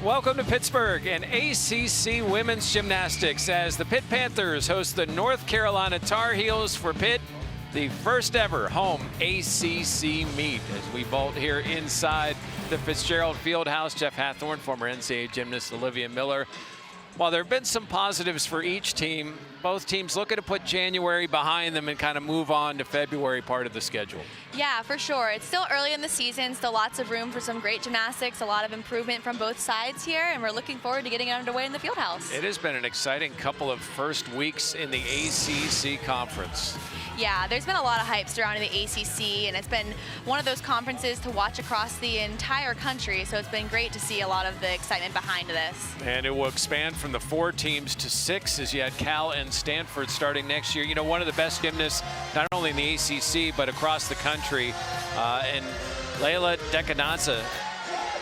Welcome to Pittsburgh and ACC Women's Gymnastics as the Pitt Panthers host the North Carolina Tar Heels for Pitt, the first ever home ACC meet. As we vault here inside the Fitzgerald Fieldhouse, Jeff Hathorn, former NCAA gymnast Olivia Miller. While there have been some positives for each team, both teams looking to put January behind them and kind of move on to February part of the schedule. Yeah, for sure. It's still early in the season, still lots of room for some great gymnastics, a lot of improvement from both sides here, and we're looking forward to getting it underway in the Fieldhouse. It has been an exciting couple of first weeks in the ACC conference. Yeah, there's been a lot of hype surrounding the ACC, and it's been one of those conferences to watch across the entire country, so it's been great to see a lot of the excitement behind this. And it will expand from the 4 teams to 6 as you had Cal and Stanford starting next year. You know, one of the best gymnasts, not only in the ACC, but across the country. And Layla Decanazza,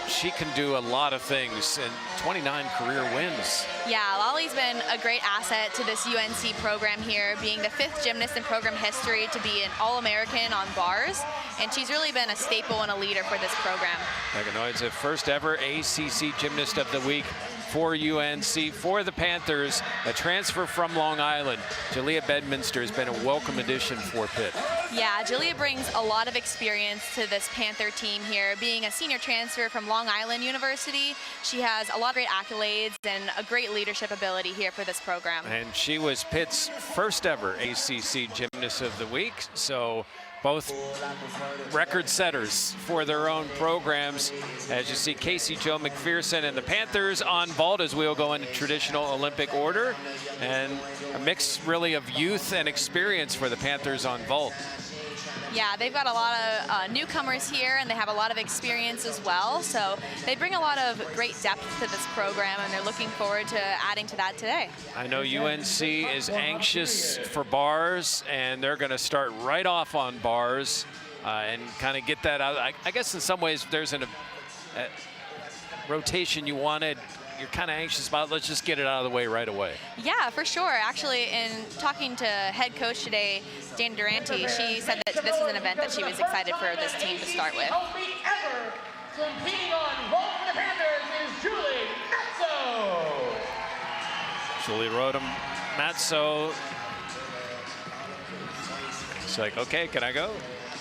she can do a lot of things, and 29 career wins. Yeah, Lolly's been a great asset to this UNC program here, being the 5th gymnast in program history to be an All-American on bars, and she's really been a staple and a leader for this program. Decanazza, the first ever ACC Gymnast of the Week for UNC. For the Panthers, a transfer from Long Island, Jalea Bedminster has been a welcome addition for Pitt. Yeah, Jalea brings a lot of experience to this Panther team here. Being a senior transfer from Long Island University, she has a lot of great accolades and a great leadership ability here for this program. And she was Pitt's first ever ACC Gymnast of the Week, so both record setters for their own programs. As you see, Casey Jo McPherson and the Panthers on vault as we'll go into traditional Olympic order, and a mix really of youth and experience for the Panthers on vault. Yeah, they've got a lot of newcomers here, and they have a lot of experience as well. So they bring a lot of great depth to this program, and they're looking forward to adding to that today. I know UNC is anxious for bars, and they're going to start right off on bars and kind of get that out. I guess in some ways there's a rotation you wanted. You're kind of anxious about, let's just get it out of the way right away. Yeah, for sure. Actually, in talking to head coach today, Dana Durante, she said that this is an event that she was excited for this team to start with. Competing on vault for the Panthers is Julie Matzo. Julie Rodham Matzo. It's like, okay, can I go?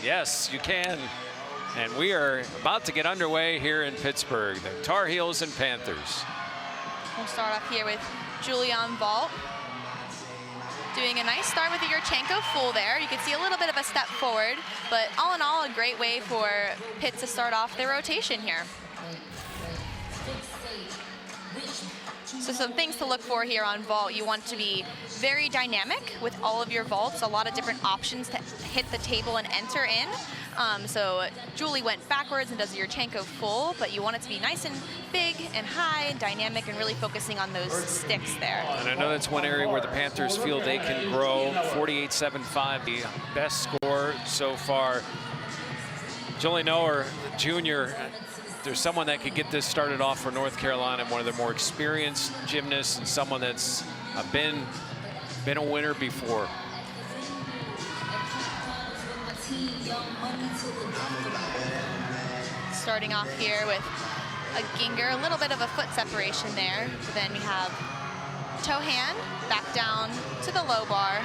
Yes, you can. And we are about to get underway here in Pittsburgh, the Tar Heels and Panthers. We'll start off here with Julie on vault. Doing a nice start with the Yurchenko full there. You can see a little bit of a step forward, but all in all, a great way for Pitt to start off their rotation here. So some things to look for here on vault. You want to be very dynamic with all of your vaults, a lot of different options to hit the table and enter in. So Julie went backwards and does the Yurchenko full, but you want it to be nice and big and high and dynamic and really focusing on those sticks there. And I know that's one area where the Panthers feel they can grow. 48.75, the best score so far. Julie Noer, Jr., there's someone that could get this started off for North Carolina, one of the more experienced gymnasts and someone that's been a winner before. Starting off here with a Ginger, a little bit of a foot separation there. Then we have toe hand, back down to the low bar.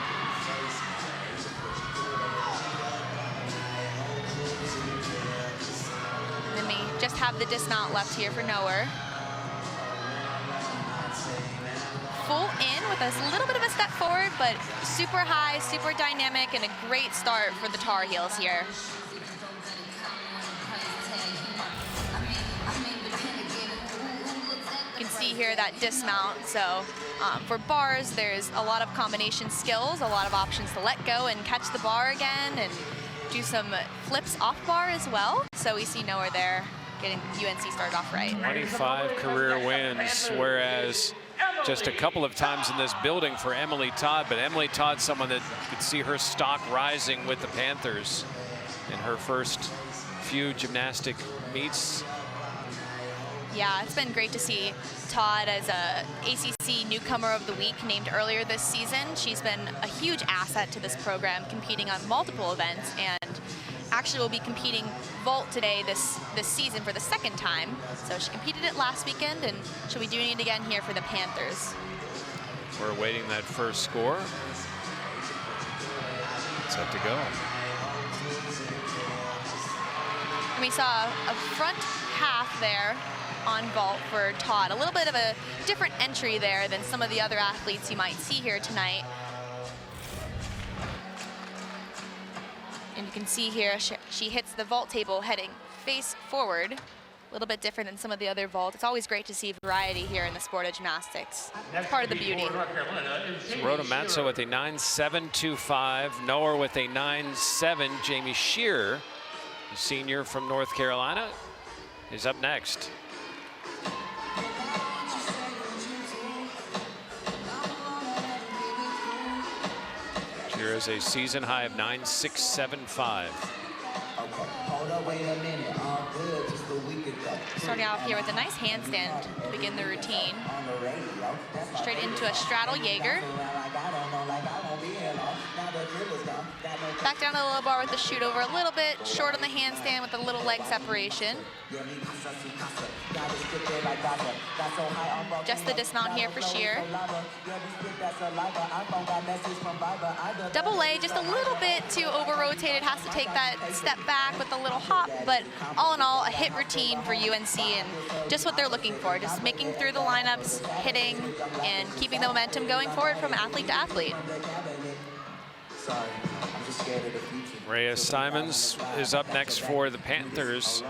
And then we just have the dismount left here for Noer. Full in with a little bit of a step forward, but super high, super dynamic, and a great start for the Tar Heels here. You can see here that dismount. So for bars, there's a lot of combination skills, a lot of options to let go and catch the bar again, and do some flips off bar as well. So we see Noer there getting UNC started off right. 25 career wins, whereas just a couple of times in this building for Emily Todd, but Emily Todd's someone that you could see her stock rising with the Panthers in her first few gymnastic meets. Yeah, it's been great to see Todd as a ACC Newcomer of the Week named earlier this season. She's been a huge asset to this program, competing on multiple events, and actually will be competing vault today this season for the second time. So she competed it last weekend, and she'll be doing it again here for the Panthers. We're awaiting that first score. Set to go. And we saw a front half there on vault for Todd. A little bit of a different entry there than some of the other athletes you might see here tonight. And you can see here she hits the vault table heading face forward. A little bit different than some of the other vaults. It's always great to see variety here in the sport of gymnastics. It's part of the beauty. Rhoda Matzo with a 9.725. Noah with a 9.7. Jamie Shearer, a senior from North Carolina, is up next. Shearer has a season high of 9.675. Starting out here with a nice handstand to begin the routine. Straight into a straddle Jaeger. Back down to the low bar with the shoot over, a little bit short on the handstand with a little leg separation. Just the dismount here for Shearer. Double A, just a little bit too over-rotated, has to take that step back with a little hop, but all in all, a hit routine for UNC and just what they're looking for, just making through the lineups, hitting, and keeping the momentum going forward from athlete to athlete. Rhea Simons is up next for the Panthers.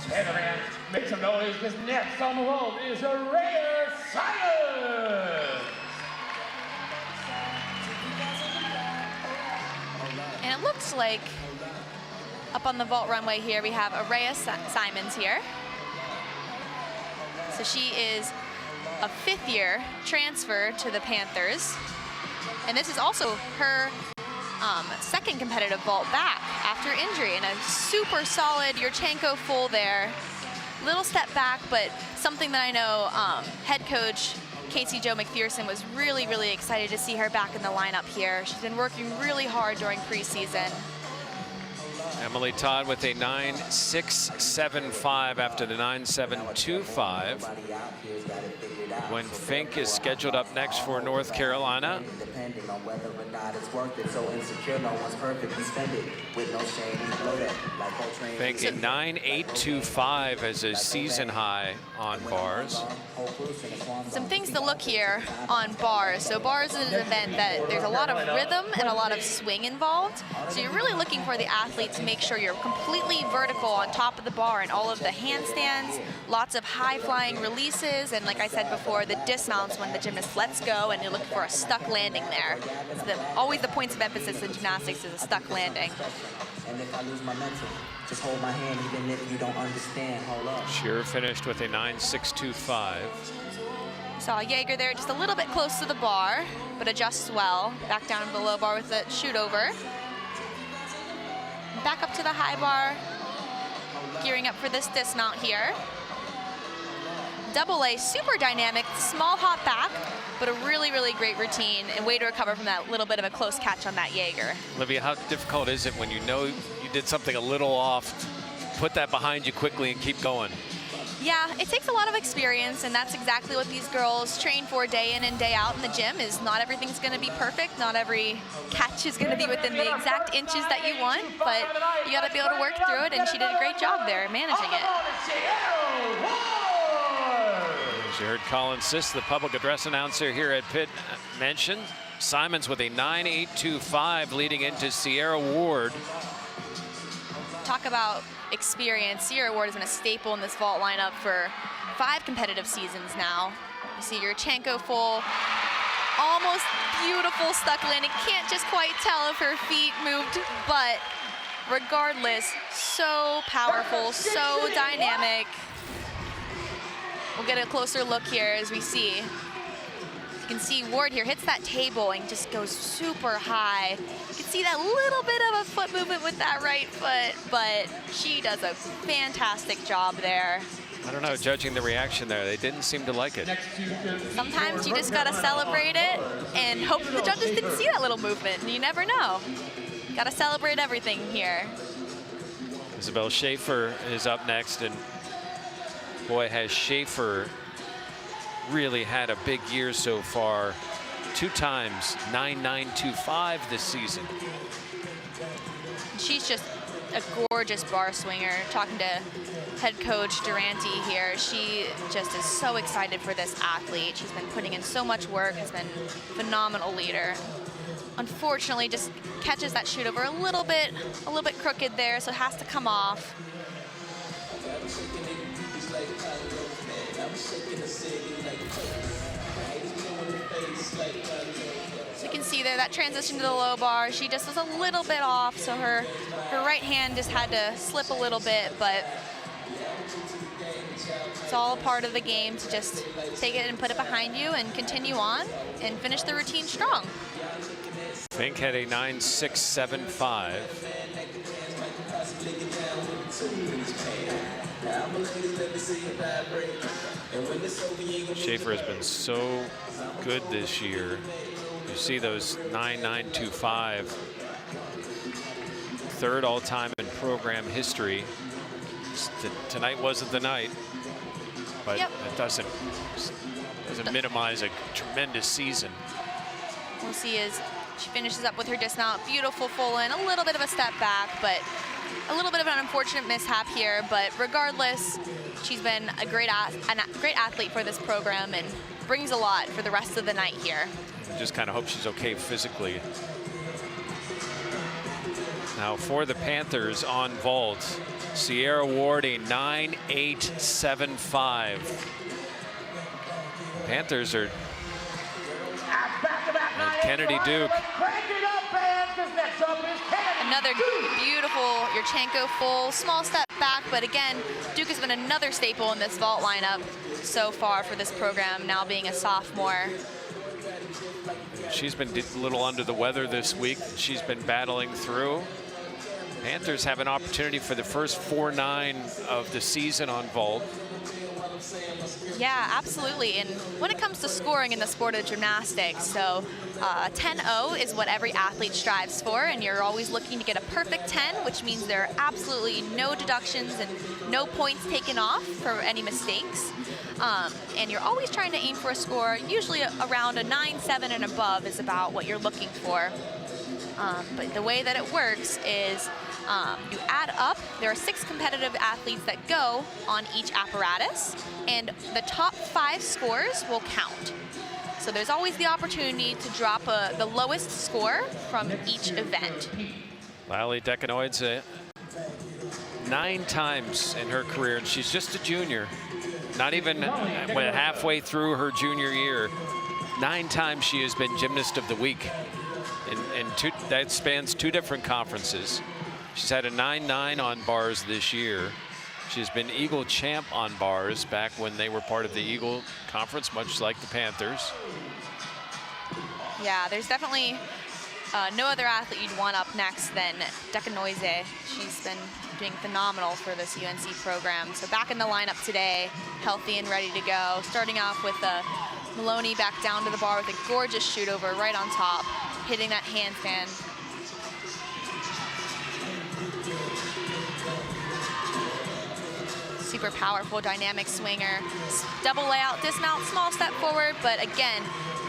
Panther make some noise, because next on the vault is Rhea Simons. And it looks like up on the vault runway here, we have Rhea Simons here. So she is a fifth-year transfer to the Panthers. And this is also her second competitive vault back after injury, and a super solid Yurchenko full there. Little step back, but something that I know head coach Casey Jo McPherson was really, really excited to see her back in the lineup here. She's been working really hard during preseason. Emily Todd with a 9.675 after the 9.725. Gwen Fink is scheduled up next for North Carolina. Fink a 9.825 as a season high on bars. Some things to look here on bars. So bars is an event that there's a lot of rhythm and a lot of swing involved. So you're really looking for the athlete to make sure you're completely vertical on top of the bar and all of the handstands, lots of high flying releases, and like I said before, the dismounts when the gymnast lets go and you're looking for a stuck landing there. It's always the points of emphasis in gymnastics is a stuck landing. And if I lose my mental, just hold my hand even if you don't understand. Hold up. Shearer finished with a 9.625. Saw Jaeger there just a little bit close to the bar, but adjusts well. Back down to the low bar with the shoot over. Back up to the high bar, gearing up for this dismount here. Double A, super dynamic, small hop back, but a really, really great routine and way to recover from that little bit of a close catch on that Jaeger. Olivia, how difficult is it when you know you did something a little off, put that behind you quickly and keep going? Yeah, it takes a lot of experience, and that's exactly what these girls train for day in and day out in the gym. Is not everything's going to be perfect, not every catch is going to be within the exact inches that you want, but you got to be able to work through it, and she did a great job there managing it. As you heard Colin Siss, the public address announcer here at Pitt, mentioned Simons with a 9.825 leading into Sierra Ward. Talk about experience. Sierra Ward has been a staple in this vault lineup for 5 competitive seasons now. You see Yurchenko full, almost beautiful stuck landing. Can't just quite tell if her feet moved, but regardless, so powerful, so dynamic. We'll get a closer look here as we see. You can see Ward here hits that table and just goes super high. You can see that little bit of a foot movement with that right foot, but she does a fantastic job there. I don't know, judging the reaction there, they didn't seem to like it. Sometimes you just gotta celebrate it and hope the judges didn't see that little movement, and you never know. Gotta celebrate everything here. Isabel Schaefer is up next, and boy, has Schaefer really had a big year so far. 2 times 9.925 this season. She's just a gorgeous bar swinger. Talking to head coach Durante here, she just is so excited for this athlete. She's been putting in so much work, has been a phenomenal leader. Unfortunately, just catches that shoot over a little bit crooked there, so it has to come off. So you can see there that transition to the low bar, she just was a little bit off, so her right hand just had to slip a little bit, but it's all part of the game to just take it and put it behind you and continue on and finish the routine strong. Fink had a 9.675. Schaefer has been so good this year. You see those 9.925, third all-time in program history. Tonight wasn't the night, but Yep. it doesn't minimize a tremendous season. We'll see as she finishes up with her dismount. Beautiful full in, a little bit of a step back, but a little bit of an unfortunate mishap here. But regardless, she's been a great athlete for this program and brings a lot for the rest of the night here. I just kind of hope she's okay physically. Now for the Panthers on vault, Sierra Ward a 9.875. Panthers are Kennedy Duke. Another beautiful Yurchenko full, small step back, but again, Duke has been another staple in this vault lineup so far for this program, now being a sophomore. She's been a little under the weather this week. She's been battling through. Panthers have an opportunity for the first 4.9 of the season on vault. Yeah, absolutely. And when it comes to scoring in the sport of gymnastics, so 10-0 is what every athlete strives for, and you're always looking to get a perfect 10, which means there are absolutely no deductions and no points taken off for any mistakes. And you're always trying to aim for a score, usually around a 9.7 and above is about what you're looking for. But the way that it works is you add up, there are 6 competitive athletes that go on each apparatus, and the top 5 scores will count. So there's always the opportunity to drop the lowest score from each event. Lally Decanoids 9 times in her career, and she's just a junior. Not even halfway through her junior year. 9 times she has been Gymnast of the Week. And that spans 2 different conferences. She's had a 9.9 on bars this year. She's been Eagle champ on bars back when they were part of the Eagle Conference, much like the Panthers. Yeah, there's definitely no other athlete you'd want up next than Decanoise. She's been doing phenomenal for this UNC program. So back in the lineup today, healthy and ready to go. Starting off with Maloney back down to the bar with a gorgeous shoot over right on top, hitting that handstand. Super powerful, dynamic swinger. Double layout, dismount, small step forward, but again,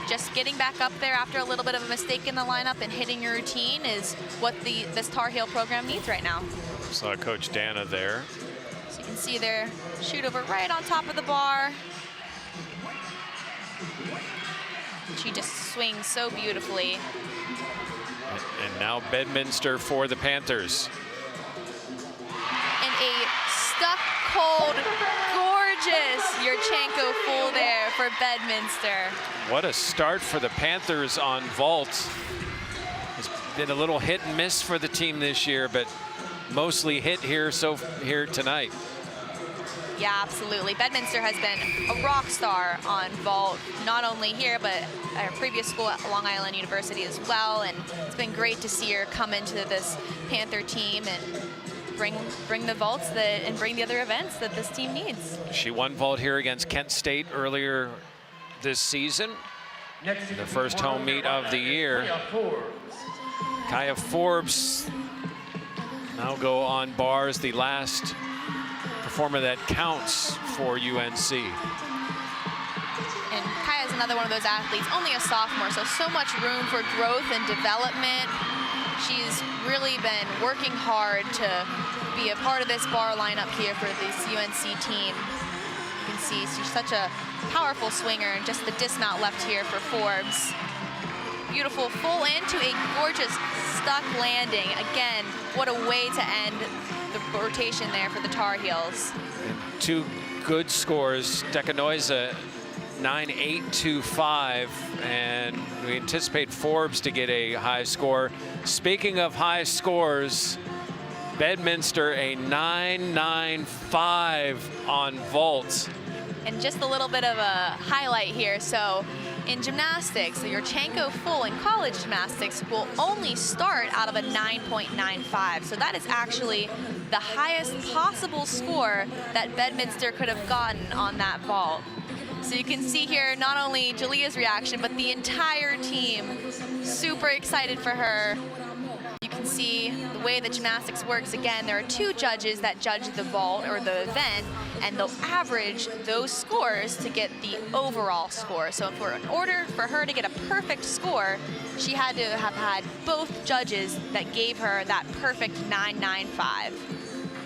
just getting back up there after a little bit of a mistake in the lineup and hitting your routine is what this Tar Heel program needs right now. Saw Coach Dana there. So you can see there, shoot over right on top of the bar. She just swings so beautifully. And now Bedminster for the Panthers. And a stuck cold, gorgeous Yurchenko full there for Bedminster. What a start for the Panthers on vault. It's been a little hit and miss for the team this year, but mostly hit here tonight. Yeah, absolutely. Bedminster has been a rock star on vault, not only here, but at her previous school at Long Island University as well. And it's been great to see her come into this Panther team and bring the vaults and bring the other events that this team needs. She won vault here against Kent State earlier this season, the first home meet of the year. Kaya Forbes now go on bars, the last performer that counts for UNC. And Kaya's another one of those athletes, only a sophomore, so much room for growth and development. She's really been working hard to be a part of this bar lineup here for this UNC team. You can see she's such a powerful swinger, and just the dismount left here for Forbes. Beautiful full into a gorgeous stuck landing. Again, what a way to end the rotation there for the Tar Heels. And two good scores. Dekanoiza 9.825, and we anticipate Forbes to get a high score. Speaking of high scores, Bedminster a 9.95 on vault. And just a little bit of a highlight here. So in gymnastics, the Yurchenko full in college gymnastics will only start out of a 9.95. So that is actually the highest possible score that Bedminster could have gotten on that vault. So you can see here not only Jalia's reaction, but the entire team super excited for her. You can see the way that gymnastics works. Again, there are two judges that judge the vault or the event, and they'll average those scores to get the overall score. So in order for her to get a perfect score, she had to have had both judges that gave her that perfect 9.95.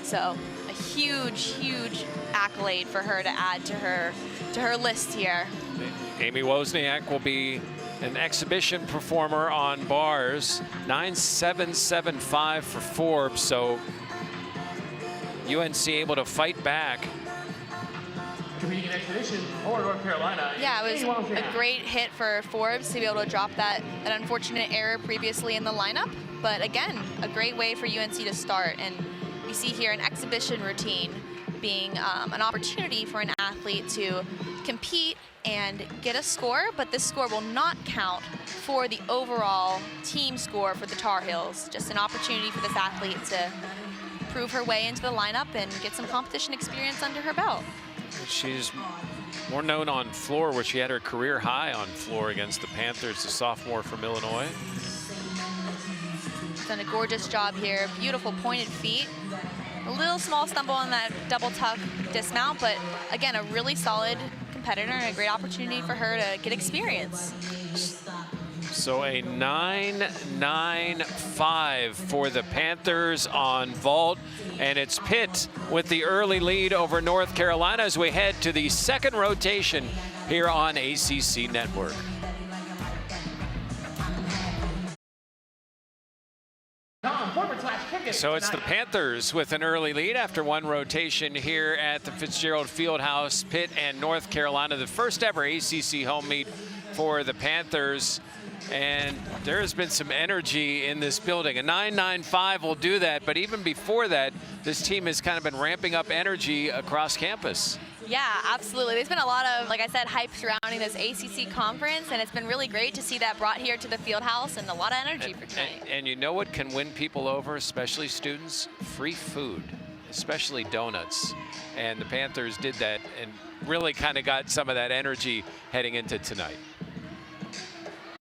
So a huge, huge accolade for her to add to her list here. Amy Wozniak will be an exhibition performer on bars. 9.775 for Forbes, so UNC able to fight back. Competing in exhibition for North Carolina. Yeah, it was a great hit for Forbes to be able to drop that unfortunate error previously in the lineup. But again, a great way for UNC to start. And we see here an exhibition routine being an opportunity for an athlete to compete and get a score, but this score will not count for the overall team score for the Tar Heels. Just an opportunity for this athlete to prove her way into the lineup and get some competition experience under her belt. She's more known on floor, where she had her career high on floor against the Panthers, the sophomore from Illinois. Done a gorgeous job here. Beautiful pointed feet. A little small stumble on that double tuck dismount, but again, a really solid competitor and a great opportunity for her to get experience. So a 9.95 for the Panthers on vault, and it's Pitt with the early lead over North Carolina as we head to the second rotation here on ACC Network. So it's the Panthers with an early lead after one rotation here at the Fitzgerald Fieldhouse. Pitt and North Carolina, the first ever ACC home meet for the Panthers. And there has been some energy in this building. A 9.95 will do that, but even before that, this team has kind of been ramping up energy across campus. Yeah, absolutely. There's been a lot of, like I said, hype surrounding this ACC conference, and it's been really great to see that brought here to the Fieldhouse, and a lot of energy for tonight. And you know what can win people over, especially students? Free food, especially donuts. And the Panthers did that and really kind of got some of that energy heading into tonight.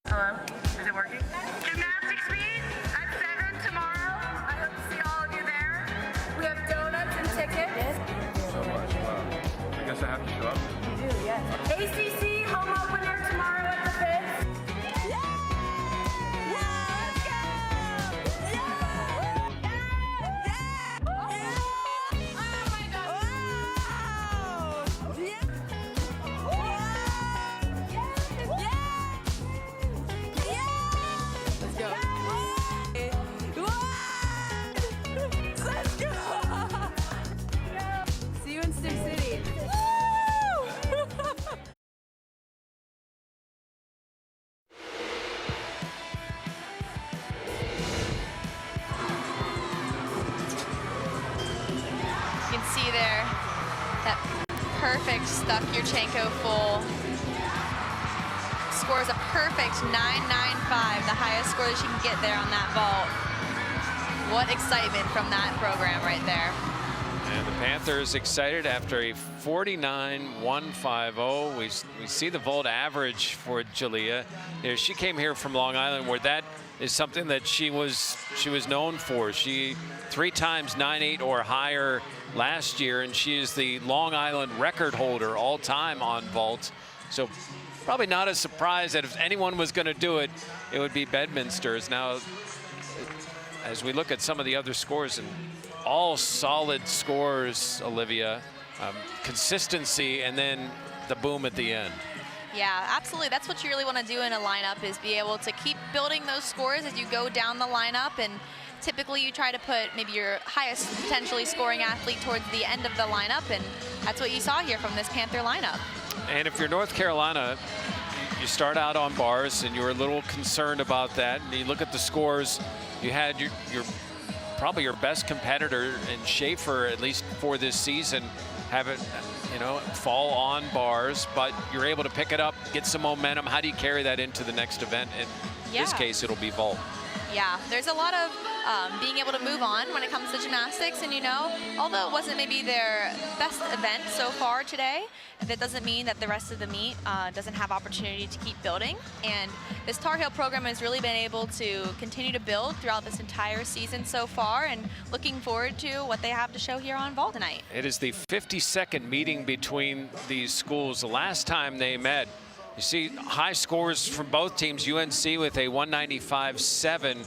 Hello, is it working? Gymnastics meet at 7 tomorrow. I hope to see all of you there. We have donuts and tickets. So much. Wow. I guess I have to show up. You do, yes. ACC home opener tomorrow at the Fitz. See there, that perfect stuck Yurchenko full. Scores a perfect 9.95, the highest score that she can get there on that vault. What excitement from that program right there. And the Panthers excited after a 49-150. We see the vault average for Julia. You know, she came here from Long Island, where that is something that she was known for. She 3 times 9.8 or higher last year, and she is the Long Island record holder all time on vault. So probably not a surprise that if anyone was going to do it, it would be Bedminster's. Now, as we look at some of the other scores, and all solid scores, Olivia, consistency, and then the boom at the end. Yeah, absolutely. That's what you really want to do in a lineup, is be able to keep building those scores as you go down the lineup. And typically you try to put maybe your highest potentially scoring athlete towards the end of the lineup, and that's what you saw here from this Panther lineup. And if you're North Carolina, you start out on bars, and you're a little concerned about that. And you look at the scores, you had your probably your best competitor in Schaefer, at least for this season, have it, you know, fall on bars, but you're able to pick it up, get some momentum. How do you carry that into the next event? In this case, it'll be vault. Yeah, there's a lot of being able to move on when it comes to gymnastics, and you know, although it wasn't maybe their best event so far today, that doesn't mean that the rest of the meet doesn't have opportunity to keep building. And this Tar Heel program has really been able to continue to build throughout this entire season so far, and looking forward to what they have to show here on vault tonight. It is the 52nd meeting between these schools. The last time they met, you see high scores from both teams. UNC with a 195.7,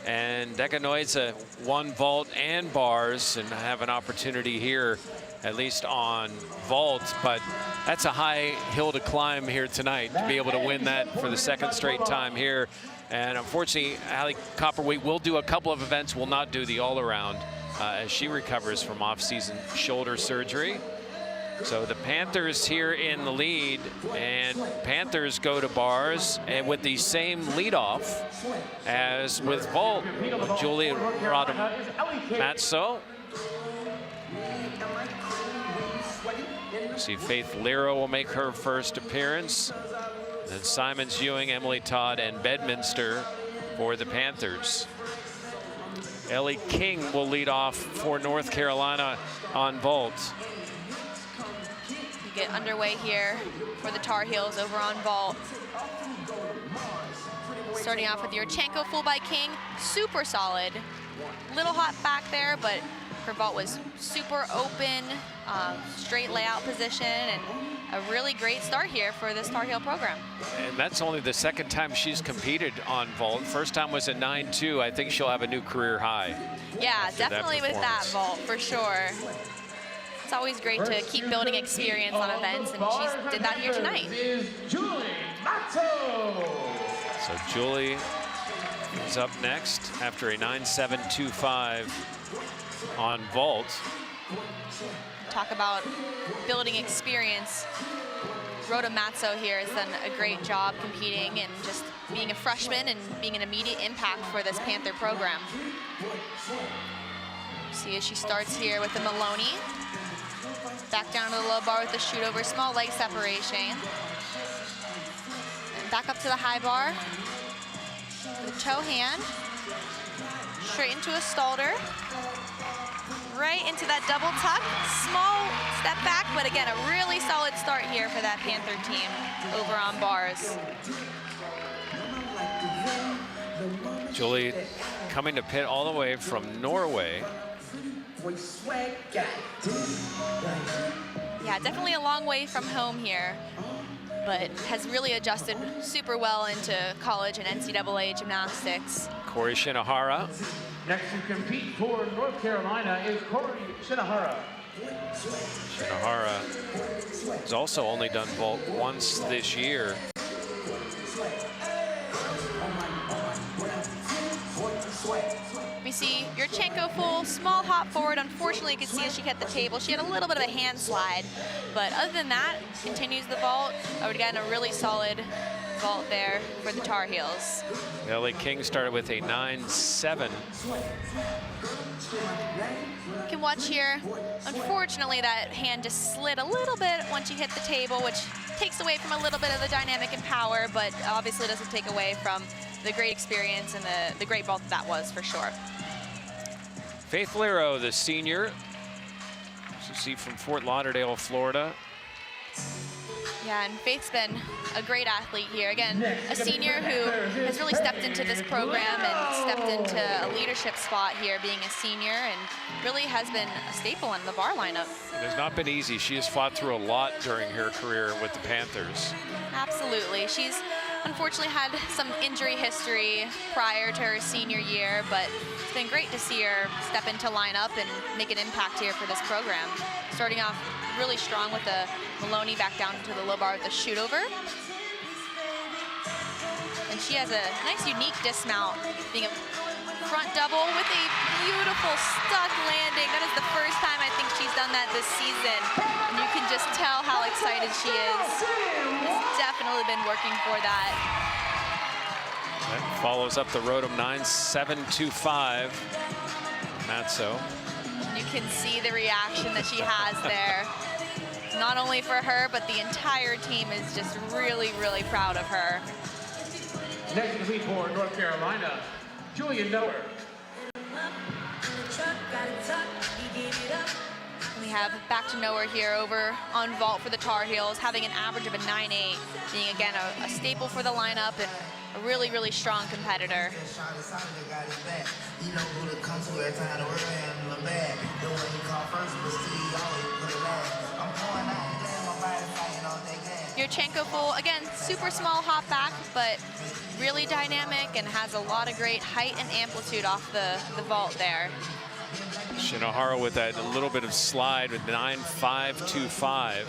and Decanoiza won vault and bars, and have an opportunity here, at least on vault. But that's a high hill to climb here tonight, to be able to win that for the 2nd straight time here. And unfortunately, Allie Copperweight will do a couple of events, will not do the all-around as she recovers from off-season shoulder surgery. So the Panthers here in the lead, and Panthers go to bars, and with the same leadoff as with vault, Julia Matzo. See, Faith Lero will make her first appearance. Then Simons, Ewing, Emily Todd, and Bedminster for the Panthers. Ellie King will lead off for North Carolina on vault. Get underway here for the Tar Heels over on vault. Starting off with Yurchenko full by King, super solid. Little hot back there, but her vault was super open, straight layout position, and a really great start here for this Tar Heel program. And that's only the 2nd time she's competed on vault. First time was a 9.2. I think she'll have a new career high. Yeah, definitely with that vault, for sure. It's always great to keep building experience on events, and she did that here tonight. So Julie is up next after a 9.725 on vault. Talk about building experience. Rhoda Matzo here has done a great job competing and just being a freshman and being an immediate impact for this Panther program. See as she starts here with the Maloney. Back down to the low bar with the shoot over, small leg separation. And back up to the high bar. The toe hand. Straight into a Stalder. Right into that double tuck. Small step back, but again, a really solid start here for that Panther team over on bars. Julie coming to pit all the way from Norway. Yeah, definitely a long way from home here, but has really adjusted super well into college and NCAA gymnastics. Corey Shinohara. Next to compete for North Carolina is Corey Shinohara. Shinohara has also only done vault once this year. We see Yurchenko full, small hop forward. Unfortunately, you can see as she hit the table, she had a little bit of a hand slide. But other than that, continues the vault. I would again, a really solid vault there for the Tar Heels. Ellie King started with a 9.7. You can watch here, unfortunately, that hand just slid a little bit once you hit the table, which takes away from a little bit of the dynamic and power, but obviously doesn't take away from the great experience and the great vault that was for sure. Faith Lero, the senior, see from Fort Lauderdale, Florida. Yeah, and Faith's been a great athlete here. Again, a senior who has really stepped into this program and stepped into a leadership spot here, being a senior, and really has been a staple in the bar lineup. It has not been easy. She has fought through a lot during her career with the Panthers. Absolutely. She's unfortunately had some injury history prior to her senior year, but it's been great to see her step into lineup and make an impact here for this program. Starting off really strong with the Maloney back down to the low bar with the shoot over. And she has a nice unique dismount, being a front double with a beautiful stuck landing. That is the first time I think she's done that this season. And you can just tell how excited she is. Has definitely been working for that. That follows up the Rodham 9.725. Matzo. You can see the reaction that she has there. Not only for her, but the entire team is just really, really proud of her. Next to compete for North Carolina, Julian Miller. We have back to nowhere here over on vault for the Tar Heels, having an average of a 9.8, being again a staple for the lineup and a really, really strong competitor. Yurchenko full, again, super small hop back, but really dynamic and has a lot of great height and amplitude off the vault there. Shinohara with that a little bit of slide with 9.525.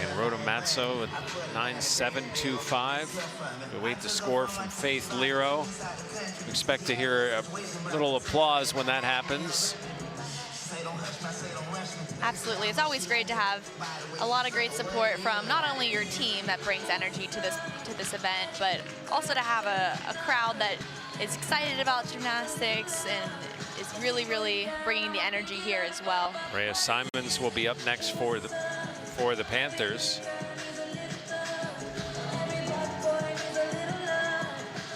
And Rodham Matzo with 9.725. We wait the score from Faith Lero. We expect to hear a little applause when that happens. Absolutely. It's always great to have a lot of great support from not only your team that brings energy to this event, but also to have a crowd that is excited about gymnastics and is really, really bringing the energy here as well. Rhea Simons will be up next for the Panthers.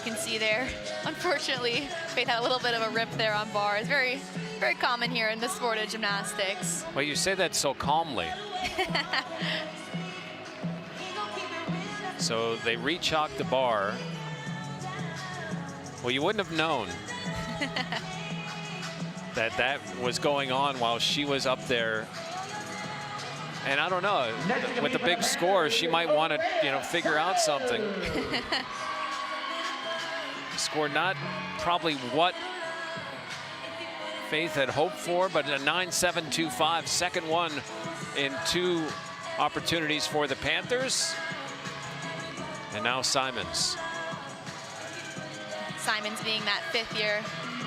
You can see there, unfortunately, Faith had a little bit of a rip there on bars. Very, very common here in the sport of gymnastics. Well, you say that so calmly. So they re-chalk the bar. Well, you wouldn't have known that was going on while she was up there. And I don't know, with the big score, she might want to, figure out something. Score not probably what Faith had hoped for, but a 9.725, second one in 2 opportunities for the Panthers. And now Simons. Simons being that 5th year,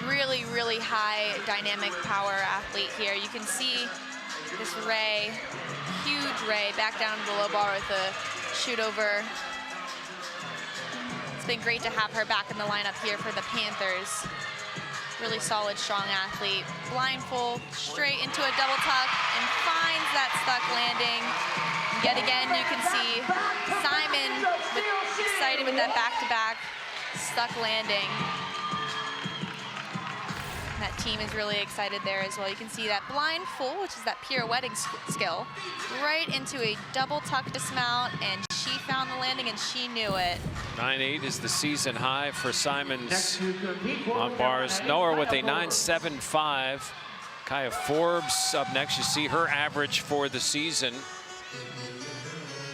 really, really high dynamic power athlete here. You can see this Ray, huge Ray, back down to the low bar with a shoot over. It's been great to have her back in the lineup here for the Panthers. Really solid, strong athlete. Blindfold, straight into a double tuck, and finds that stuck landing. Yet again, you can see Simon excited with that back-to-back stuck landing. That team is really excited there as well. You can see that blind full, which is that pirouetting skill, right into a double tuck dismount, and she found the landing and she knew it. 9.8 is the season high for Simons on bars. Noah with a 9.75. Kaya Forbes up next. You see her average for the season.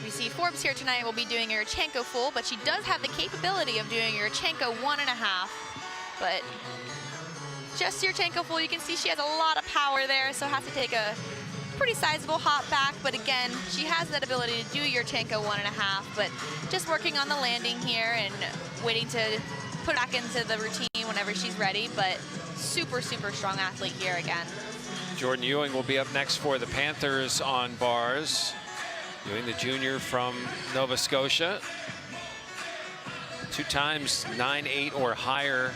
We see Forbes here tonight will be doing a Yurchenko full, but she does have the capability of doing a Yurchenko 1.5. But just Yurchenko full, you can see she has a lot of power there, so has to take a pretty sizable hop back. But again, she has that ability to do Yurchenko 1.5, but just working on the landing here and waiting to put back into the routine whenever she's ready. But super, super strong athlete here again. Jordan Ewing will be up next for the Panthers on bars. Ewing, the junior from Nova Scotia. 2 times 9.8 or higher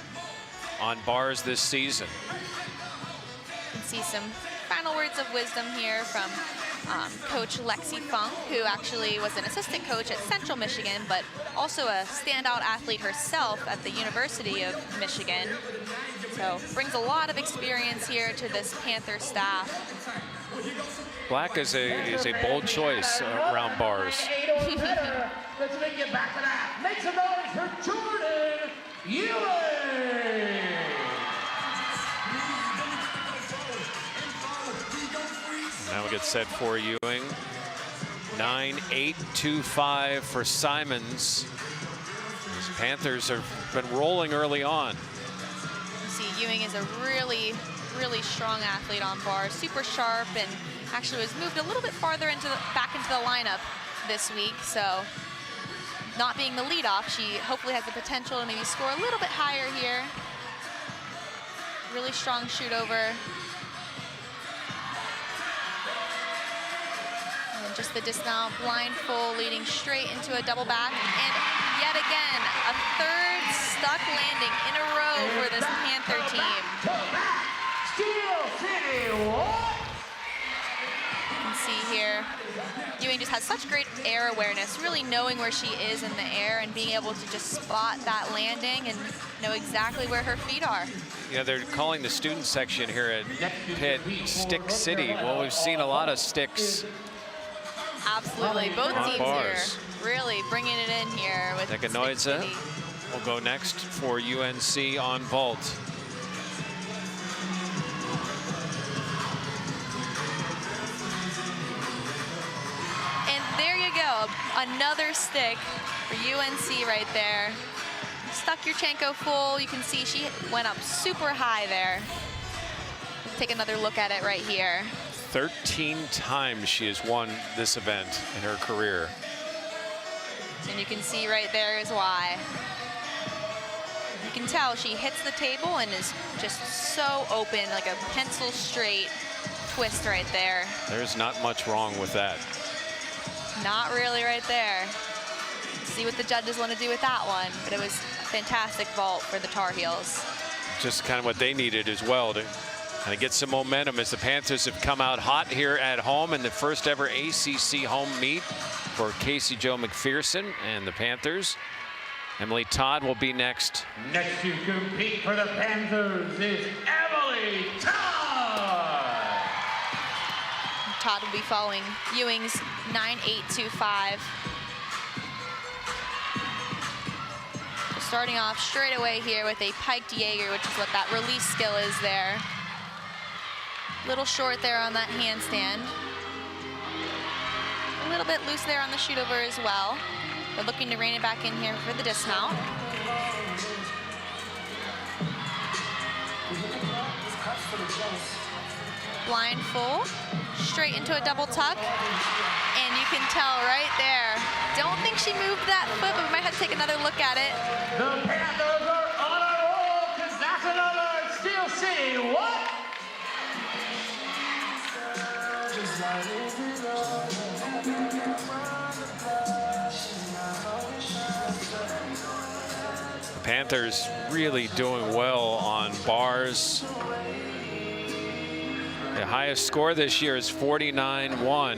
on bars this season. You can see some final words of wisdom here from Coach Lexi Funk, who actually was an assistant coach at Central Michigan, but also a standout athlete herself at the University of Michigan. So brings a lot of experience here to this Panther staff. Black is a bold choice around bars. Let's make it back to that. Make some noise for Jordan Ewing. Now we get set for Ewing. 9.825 for Simons. These Panthers have been rolling early on. You see, Ewing is a really strong athlete on bars, super sharp, and actually was moved a little bit farther back into the lineup this week. So not being the leadoff, she hopefully has the potential to maybe score a little bit higher here. Really strong shoot over. And just the dismount, blind full, leading straight into a double back. And yet again, a third stuck landing in a row for this Panther team. Steel City, what? You can see here, Ewing just has such great air awareness, really knowing where she is in the air and being able to just spot that landing and know exactly where her feet are. You know, they're calling the student section here at Pitt Stick City. Well, we've seen a lot of sticks. Absolutely, both on teams bars. here really bringing it in here with Stick Dekanoidze City. will go next for UNC on vault. And there you go, another stick for UNC right there. Stuck Yurchenko full. You can see she went up super high there. Let's take another look at it right here. 13 times she has won this event in her career. And you can see right there is why. You can tell she hits the table and is just so open, like a pencil straight twist right there. There's not much wrong with that. Not really right there. See what the judges want to do with that one, but it was a fantastic vault for the Tar Heels. Just kind of what they needed as well to kind of get some momentum as the Panthers have come out hot here at home in the first ever ACC home meet for Casey Jo McPherson and the Panthers. Emily Todd will be next. Next to compete for the Panthers is Emily Todd. Todd will be following Ewing's 9.825. Starting off straight away here with a piked Jaeger, which is what that release skill is there. Little short there on that handstand. A little bit loose there on the shoot over as well. But looking to rein it back in here for the dismount. Blind full, straight into a double tuck. And you can tell right there. Don't think she moved that foot, but we might have to take another look at it. The Panthers are on a roll because that's another Steel City. What? Panthers really doing well on bars. The highest score this year is 49-1.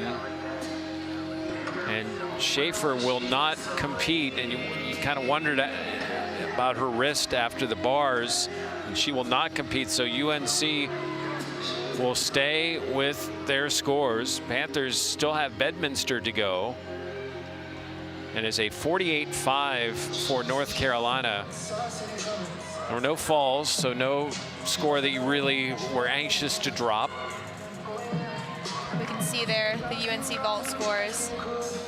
And Schaefer will not compete. And you kind of wondered about her wrist after the bars. And she will not compete. So UNC will stay with their scores. Panthers still have Bedminster to go. And it's a 48-5 for North Carolina. There were no falls, so no score that you really were anxious to drop. We can see there the UNC vault scores.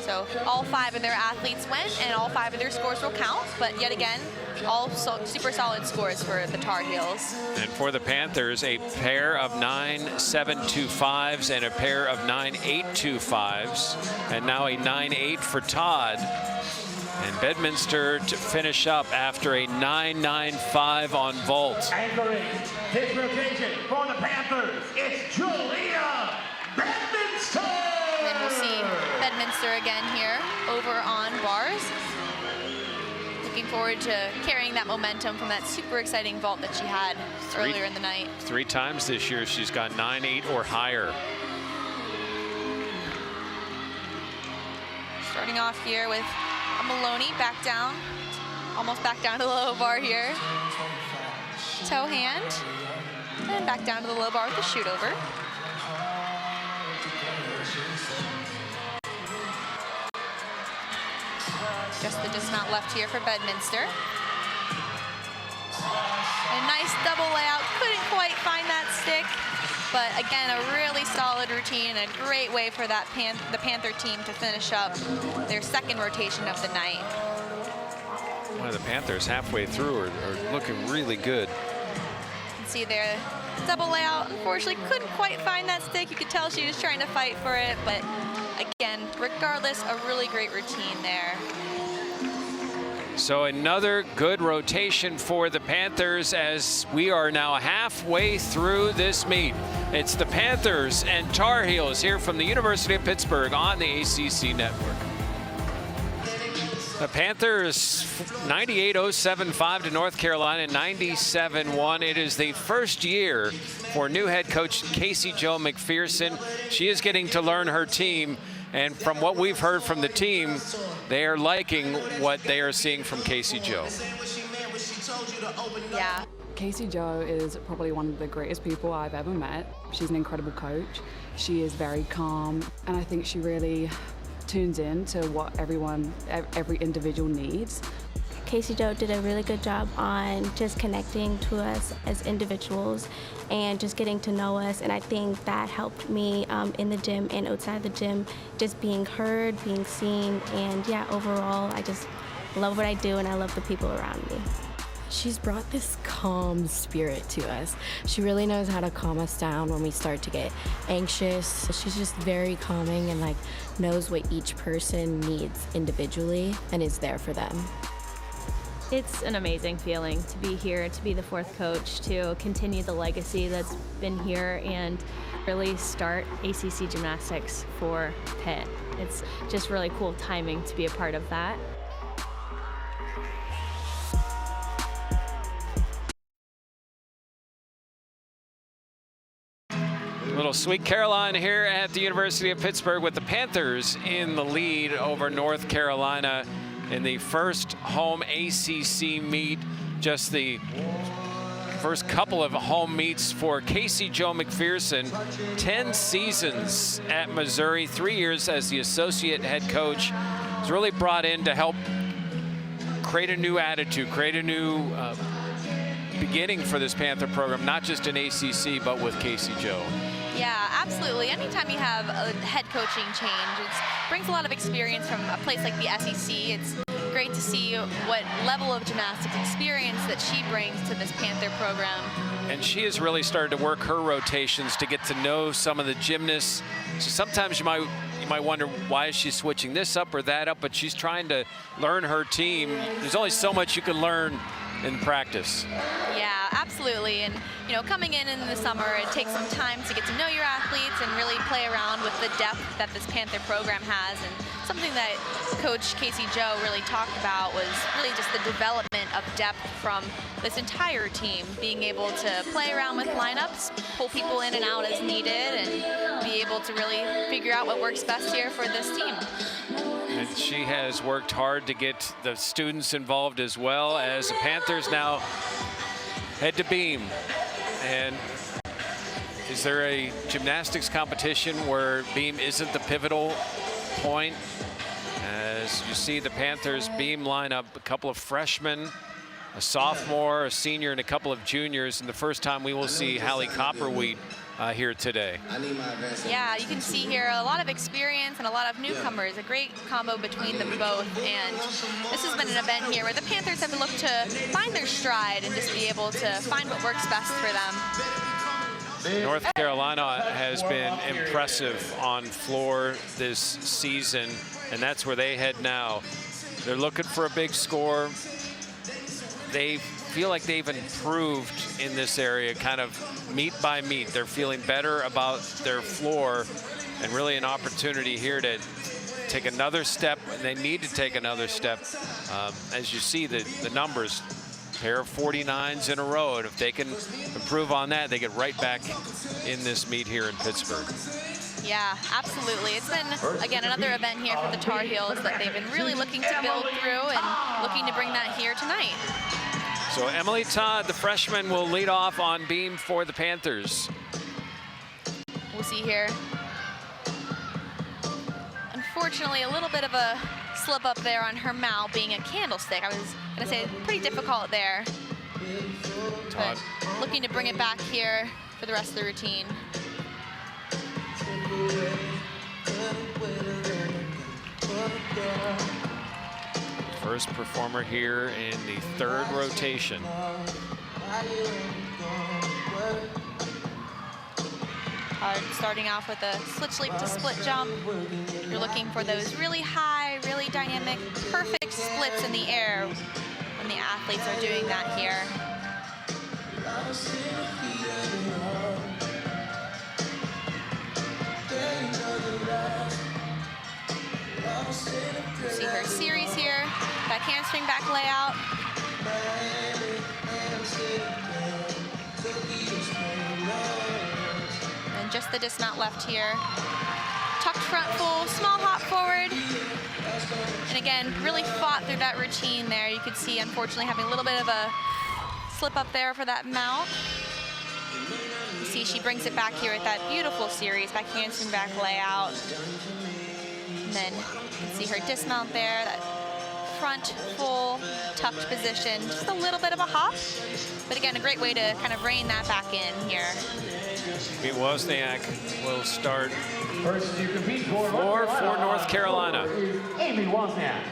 So all 5 of their athletes went, and all 5 of their scores will count. But yet again, all super solid scores for the Tar Heels. And for the Panthers, a pair of 9.725s and a pair of 9.825s, and now a 9.8 for Todd. And Bedminster to finish up after a 9.95 on vault. Anchoring his rotation for the Panthers, it's Julia Bedminster. And then we'll see Bedminster again here over on bars. Looking forward to carrying that momentum from that super exciting vault that she had earlier in the night. 3 times this year she's got 9.8 or higher. Starting off here with a Maloney back down, almost back down to the low bar here. toe hand. And back down to the low bar with the shoot over. Just the dismount left here for Bedminster. A nice double layout, couldn't quite find that stick, but again, a really solid routine and a great way for that the Panther team to finish up their second rotation of the night. One of the Panthers halfway through are looking really good. You can see there, double layout, unfortunately couldn't quite find that stick. You could tell she was trying to fight for it, but again, regardless, a really great routine there. So another good rotation for the Panthers as we are now halfway through this meet. It's the Panthers and Tar Heels here from the University of Pittsburgh on the ACC Network. The Panthers 98-075 to North Carolina 97-1. It is the first year for new head coach Casey Jo McPherson. She is getting to learn her team. And from what we've heard from the team, they are liking what they are seeing from Casey Jo. Yeah. Casey Jo is probably one of the greatest people I've ever met. She's an incredible coach. She is very calm, and I think she really tunes in to what every individual needs. Casey Jo did a really good job on just connecting to us as individuals and just getting to know us, and I think that helped me in the gym and outside the gym, just being heard, being seen, and yeah, overall I just love what I do and I love the people around me. She's brought this calm spirit to us. She really knows how to calm us down when we start to get anxious. She's just very calming and like knows what each person needs individually and is there for them. It's an amazing feeling to be here, to be the fourth coach, to continue the legacy that's been here and really start ACC gymnastics for Pitt. It's just really cool timing to be a part of that. Little Sweet Caroline here at the University of Pittsburgh with the Panthers in the lead over North Carolina in the first home ACC meet. Just the first couple of home meets for Casey Jo McPherson. 10 seasons at Missouri, 3 years as the associate head coach. Was really brought in to help create a new attitude, create a new beginning for this Panther program, not just in ACC, but with Casey Jo. Yeah, absolutely. Anytime you have a head coaching change, it brings a lot of experience from a place like the SEC. It's great to see what level of gymnastics experience that she brings to this Panther program. And she has really started to work her rotations to get to know some of the gymnasts. So sometimes you might wonder why is she switching this up or that up, but she's trying to learn her team. There's only so much you can learn in practice. Yeah, absolutely. And you know, coming in the summer, it takes some time to get to know your athletes and really play around with the depth that this Panther program has. And something that Coach Casey Jo really talked about was really just the development of depth from this entire team, being able to play around with lineups, pull people in and out as needed, and be able to really figure out what works best here for this team. And she has worked hard to get the students involved as well, as the Panthers now head to beam. And is there a gymnastics competition where beam isn't the pivotal point? As you see the Panthers beam line up, a couple of freshmen, a sophomore, a senior, and a couple of juniors, and the first time we will see Hallie Copperwheat here today. Yeah, you can see here a lot of experience and a lot of newcomers, a great combo between them both. And this has been an event here where the Panthers have looked to find their stride and just be able to find what works best for them. North Carolina has been impressive on floor this season, and that's where they head now. They're looking for a big score. They feel like they've improved in this area kind of meet by meet. They're feeling better about their floor, and really an opportunity here to take another step. They need to take another step. As you see the numbers, pair of 49s in a row, and if they can improve on that, they get right back in this meet here in Pittsburgh. Yeah, absolutely. It's been, again, another event here for the Tar Heels that they've been really looking to build through and looking to bring that here tonight. So Emily Todd, the freshman, will lead off on beam for the Panthers. We'll see here. Unfortunately, a little bit of a slip up there on her mount being a candlestick. I was going to say pretty difficult there. But looking to bring it back here for the rest of the routine. First performer here in the third rotation. Starting off with a switch leap to split jump. You're looking for those really high, really dynamic, perfect splits in the air when the athletes are doing that here. See her series here, back handspring, back layout. And just the dismount left here. Tucked front full, small hop forward. And again, really fought through that routine there. You could see, unfortunately, having a little bit of a slip up there for that mount. You see she brings it back here with that beautiful series, back handspring, back layout. And then you can see her dismount there, that front full tucked position. Just a little bit of a hop, but again, a great way to kind of rein that back in here. Pete Wozniak will start First to compete for North Carolina. Amy Wozniak.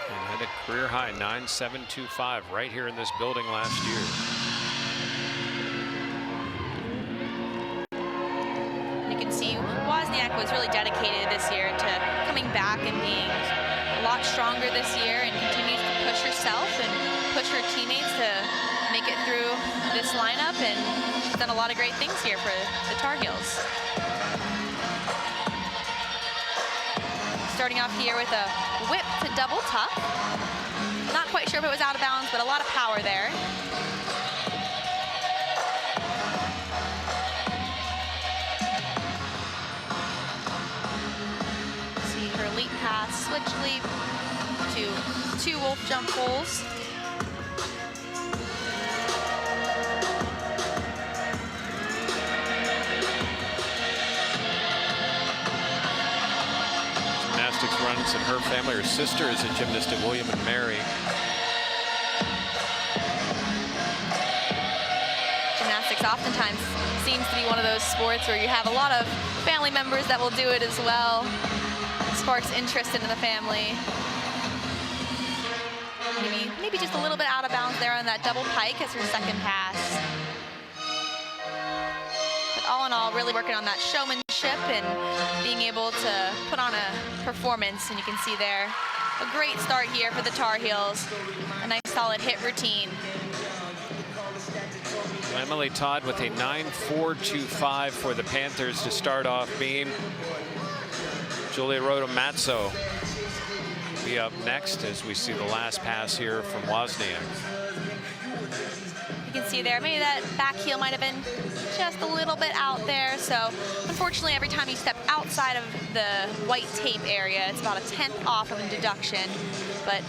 And had a career high 9.725 right here in this building last year. You can see Wozniak was really dedicated this year to coming back and being a lot stronger this year, and continues to push herself and push her teammates to make it through this lineup, and she's done a lot of great things here for the Tar Heels. Starting off here with a whip to double tuck. Not quite sure if it was out of bounds, but a lot of power there. See her leap pass, switch leap to 2 wolf jump pulls. Gymnastics runs in her family. Her sister is a gymnast at William and Mary. Gymnastics oftentimes seems to be one of those sports where you have a lot of family members that will do it as well. Sparks interest in the family. Maybe just a little bit out of bounds there on that double pike as her second pass. But all in all, really working on that showmanship and being able to put on a performance. And you can see there a great start here for the Tar Heels. A nice solid hit routine. Emily Todd with a 9.425 for the Panthers to start off beam. Julia Rodomazzo be up next as we see the last pass here from Wozniak. You can see there, maybe that back heel might have been just a little bit out there. So unfortunately, every time you step outside of the white tape area, it's about a 10th off of a deduction. But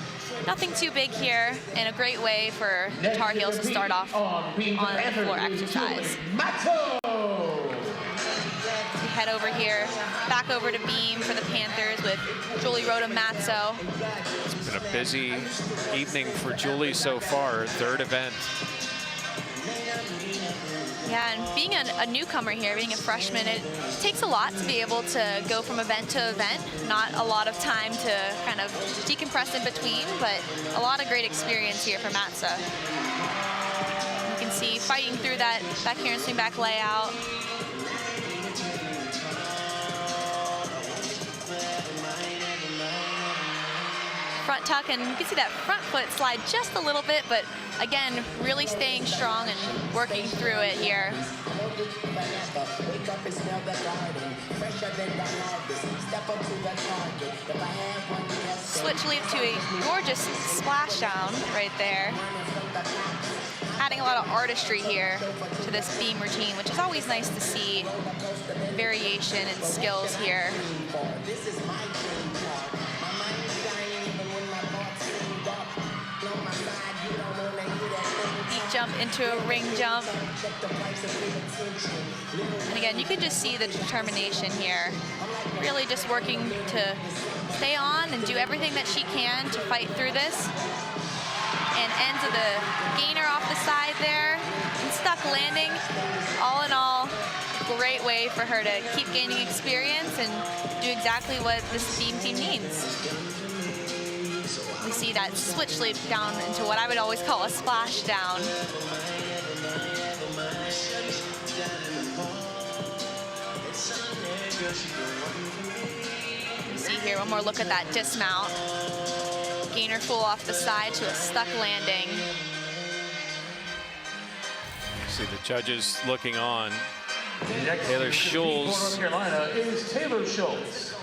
nothing too big here, and a great way for the Tar Heels to start off on the floor exercise. We head over here, back over to beam for the Panthers with Julie Rodomazzo. It's been a busy evening for Julie so far, third event. Yeah, and being a newcomer here, being a freshman, it takes a lot to be able to go from event to event. Not a lot of time to kind of decompress in between, but a lot of great experience here for Matza. You can see fighting through that back handspring, back layout. Front tuck, and you can see that front foot slide just a little bit, but again, really staying strong and working through it here. Switch leap to a gorgeous splashdown right there. adding a lot of artistry here to this beam routine, which is always nice to see. Variation and skills here. Deep jump into a ring jump. And again, you can just see the determination here. Really just working to stay on and do everything that she can to fight through this. And ends of the gainer off the side there. And stuck landing. All in all, great way for her to keep gaining experience and do exactly what this beam team needs. We see that switch leap down into what I would always call a splash down. You see here one more look at that dismount. Gainer full off the side to a stuck landing. See the judges looking on. Taylor Schulz. North Carolina is Taylor Schulz.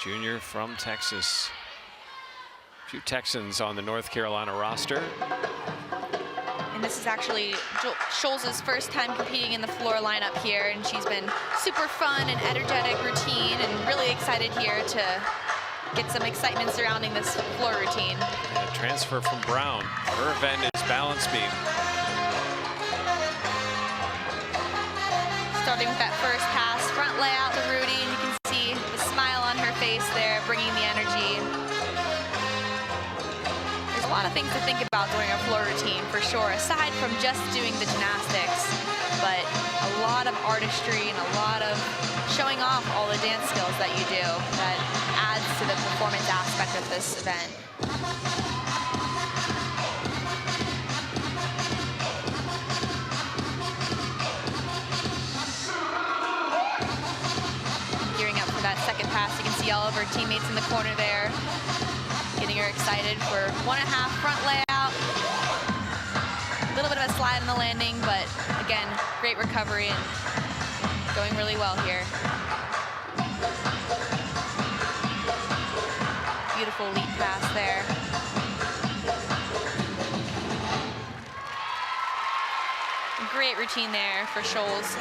Junior from Texas. A few Texans on the North Carolina roster. And this is actually Schulz's first time competing in the floor lineup here, and she's been super fun and energetic routine, and really excited here to get some excitement surrounding this floor routine. And a transfer from Brown. Her event is balance beam. Starting with that first pass, front layout to Rudy, and you can see the smile on her face there, bringing the energy. There's a lot of things to think about during a floor routine, for sure, aside from just doing the gymnastics, but a lot of artistry and a lot of showing off all the dance skills that you do that adds to the performance aspect of this event. That second pass, you can see all of her teammates in the corner there, getting her excited for 1.5 front layout. A little bit of a slide on the landing, but again, great recovery and going really well here. Beautiful leap pass there. Great routine there for Schulz.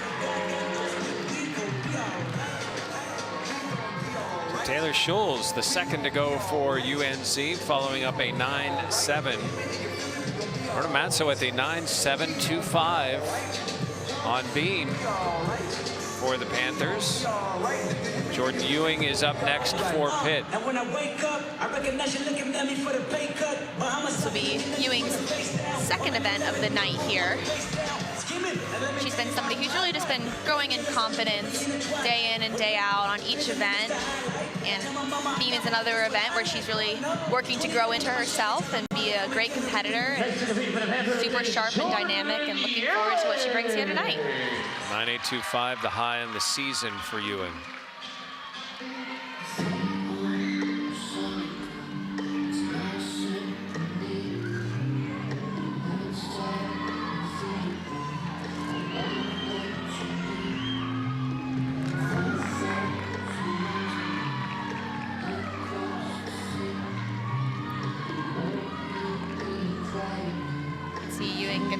Taylor Schulz, the second to go for UNC, following up a 9.7. Ornamazzo with a 9.725 on beam for the Panthers. Jordan Ewing is up next for Pitt. This will be Ewing's second event of the night here. She's been somebody who's really just been growing in confidence day in and day out on each event. And beam is another event where she's really working to grow into herself and be a great competitor and super sharp and dynamic, and looking forward to what she brings here tonight. 9.825, the high in the season for Ewing.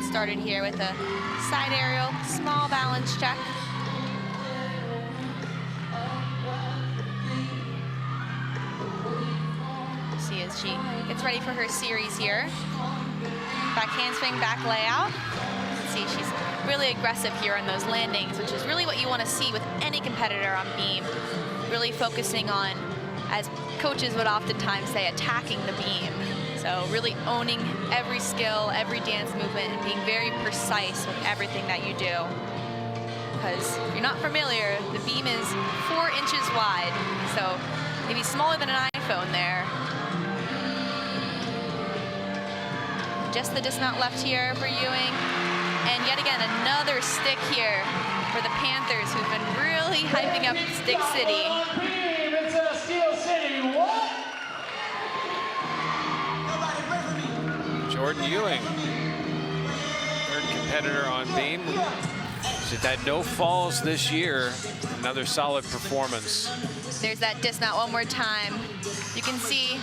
Started here with a side aerial, small balance check. See as she gets ready for her series here. Back handspring, back layout. See, she's really aggressive here on those landings, which is really what you want to see with any competitor on beam. Really focusing on, as coaches would oftentimes say, attacking the beam. So really owning every skill, every dance movement, and being very precise with everything that you do. Because if you're not familiar, the beam is 4 inches wide, so maybe smaller than an iPhone there. Just the dismount left here for Ewing. And yet again, another stick here for the Panthers, who've been really hyping up Stick City. It's Steel City, what? Jordan Ewing, third competitor on beam. She's had no falls this year. Another solid performance. There's that dismount one more time. You can see,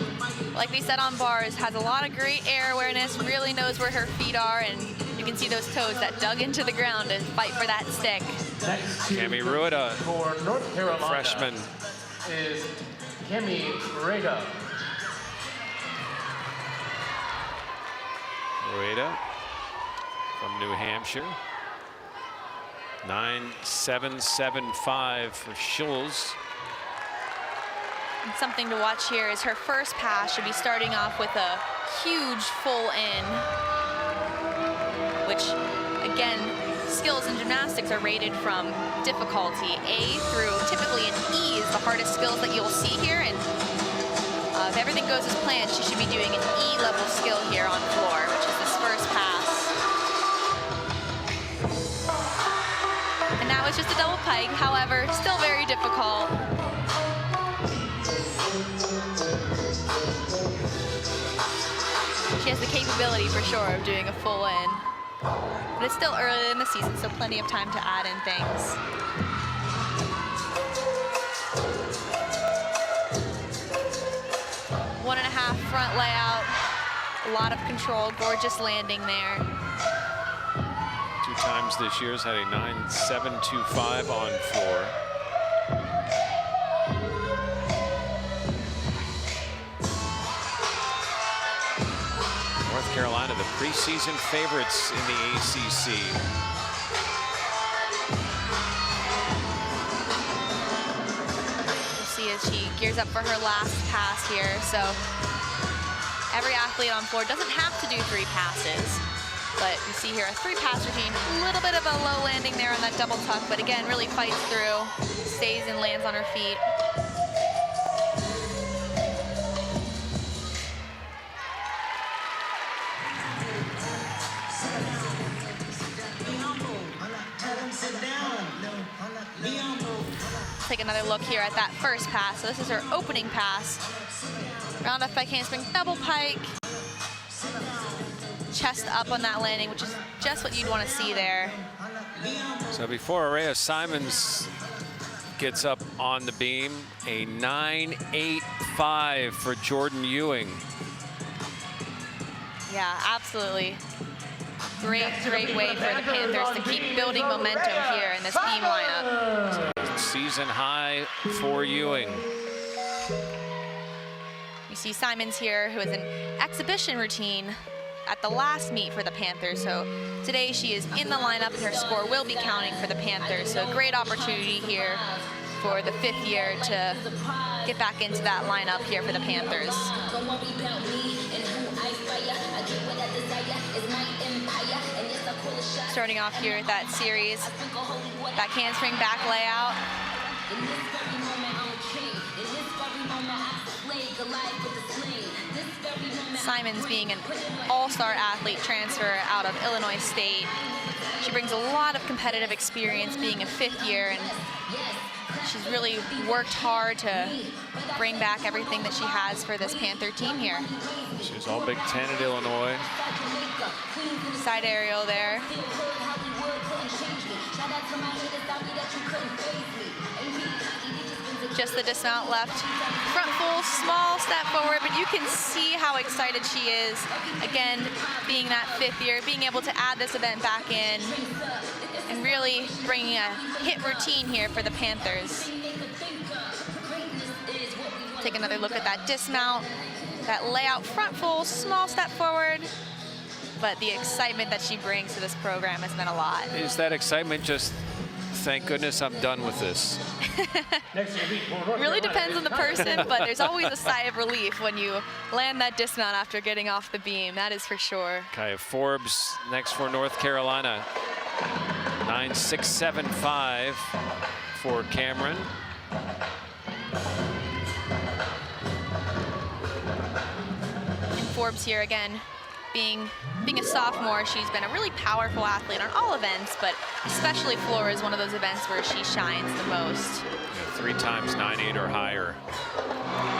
like we said on bars, has a lot of great air awareness, really knows where her feet are, and you can see those toes that dug into the ground to fight for that stick. Next to Cami Rueda, for North Carolina freshman. is Cami Rueda. Rueda from New Hampshire. 9.775 for Schulz. And something to watch here is her first pass should be starting off with a huge full in, which again, skills in gymnastics are rated from difficulty A through typically an E is the hardest skills that you'll see here. And if everything goes as planned, she should be doing an E level skill here on floor, which is this first pass. And that was just a double pike, however, still very difficult. She has the capability for sure of doing a full in. But it's still early in the season, so plenty of time to add in things. One and a half front layout, a lot of control, gorgeous landing there. 2 times this year's had a 9.725 on floor. North Carolina, the preseason favorites in the ACC. We'll see as she gears up for her last pass here. So every athlete on floor doesn't have to do 3 passes. But you see here a 3-pass routine, a little bit of a low landing there on that double tuck, but again, really fights through, stays and lands on her feet. Take another look here at that first pass. So this is her opening pass. Round up pike handspring, double pike. Chest up on that landing, which is just what you'd want to see there. So before Araya Simons gets up on the beam, a 9.85 for Jordan Ewing. Yeah, absolutely. Great way for the Panthers to keep building momentum here in this beam lineup. Season high for Ewing. You see Simons here, who has an exhibition routine at the last meet for the Panthers. So today she is in the lineup and her score will be counting for the Panthers. So a great opportunity here for the 5th year to get back into that lineup here for the Panthers. Starting off here with that series, that handspring back layout. Simons being an all-star athlete transfer out of Illinois State. She brings a lot of competitive experience being a 5th year, and she's really worked hard to bring back everything that she has for this Panther team here. She's all Big Ten at Illinois. Side aerial there. Just the dismount left. Front full, small step forward, but you can see how excited she is. Again, being that 5th year, being able to add this event back in and really bringing a hit routine here for the Panthers. Take another look at that dismount, that layout, front full, small step forward. But the excitement that she brings to this program has been a lot. Is that excitement just, thank goodness I'm done with this? Really depends on the person, but there's always a sigh of relief when you land that dismount after getting off the beam. That is for sure. Kaya Forbes next for North Carolina. 9.675 for Cameron. And Forbes here again. Being a sophomore, she's been a really powerful athlete on all events, but especially floor is one of those events where she shines the most. Yeah, 3 times 9.8 or higher.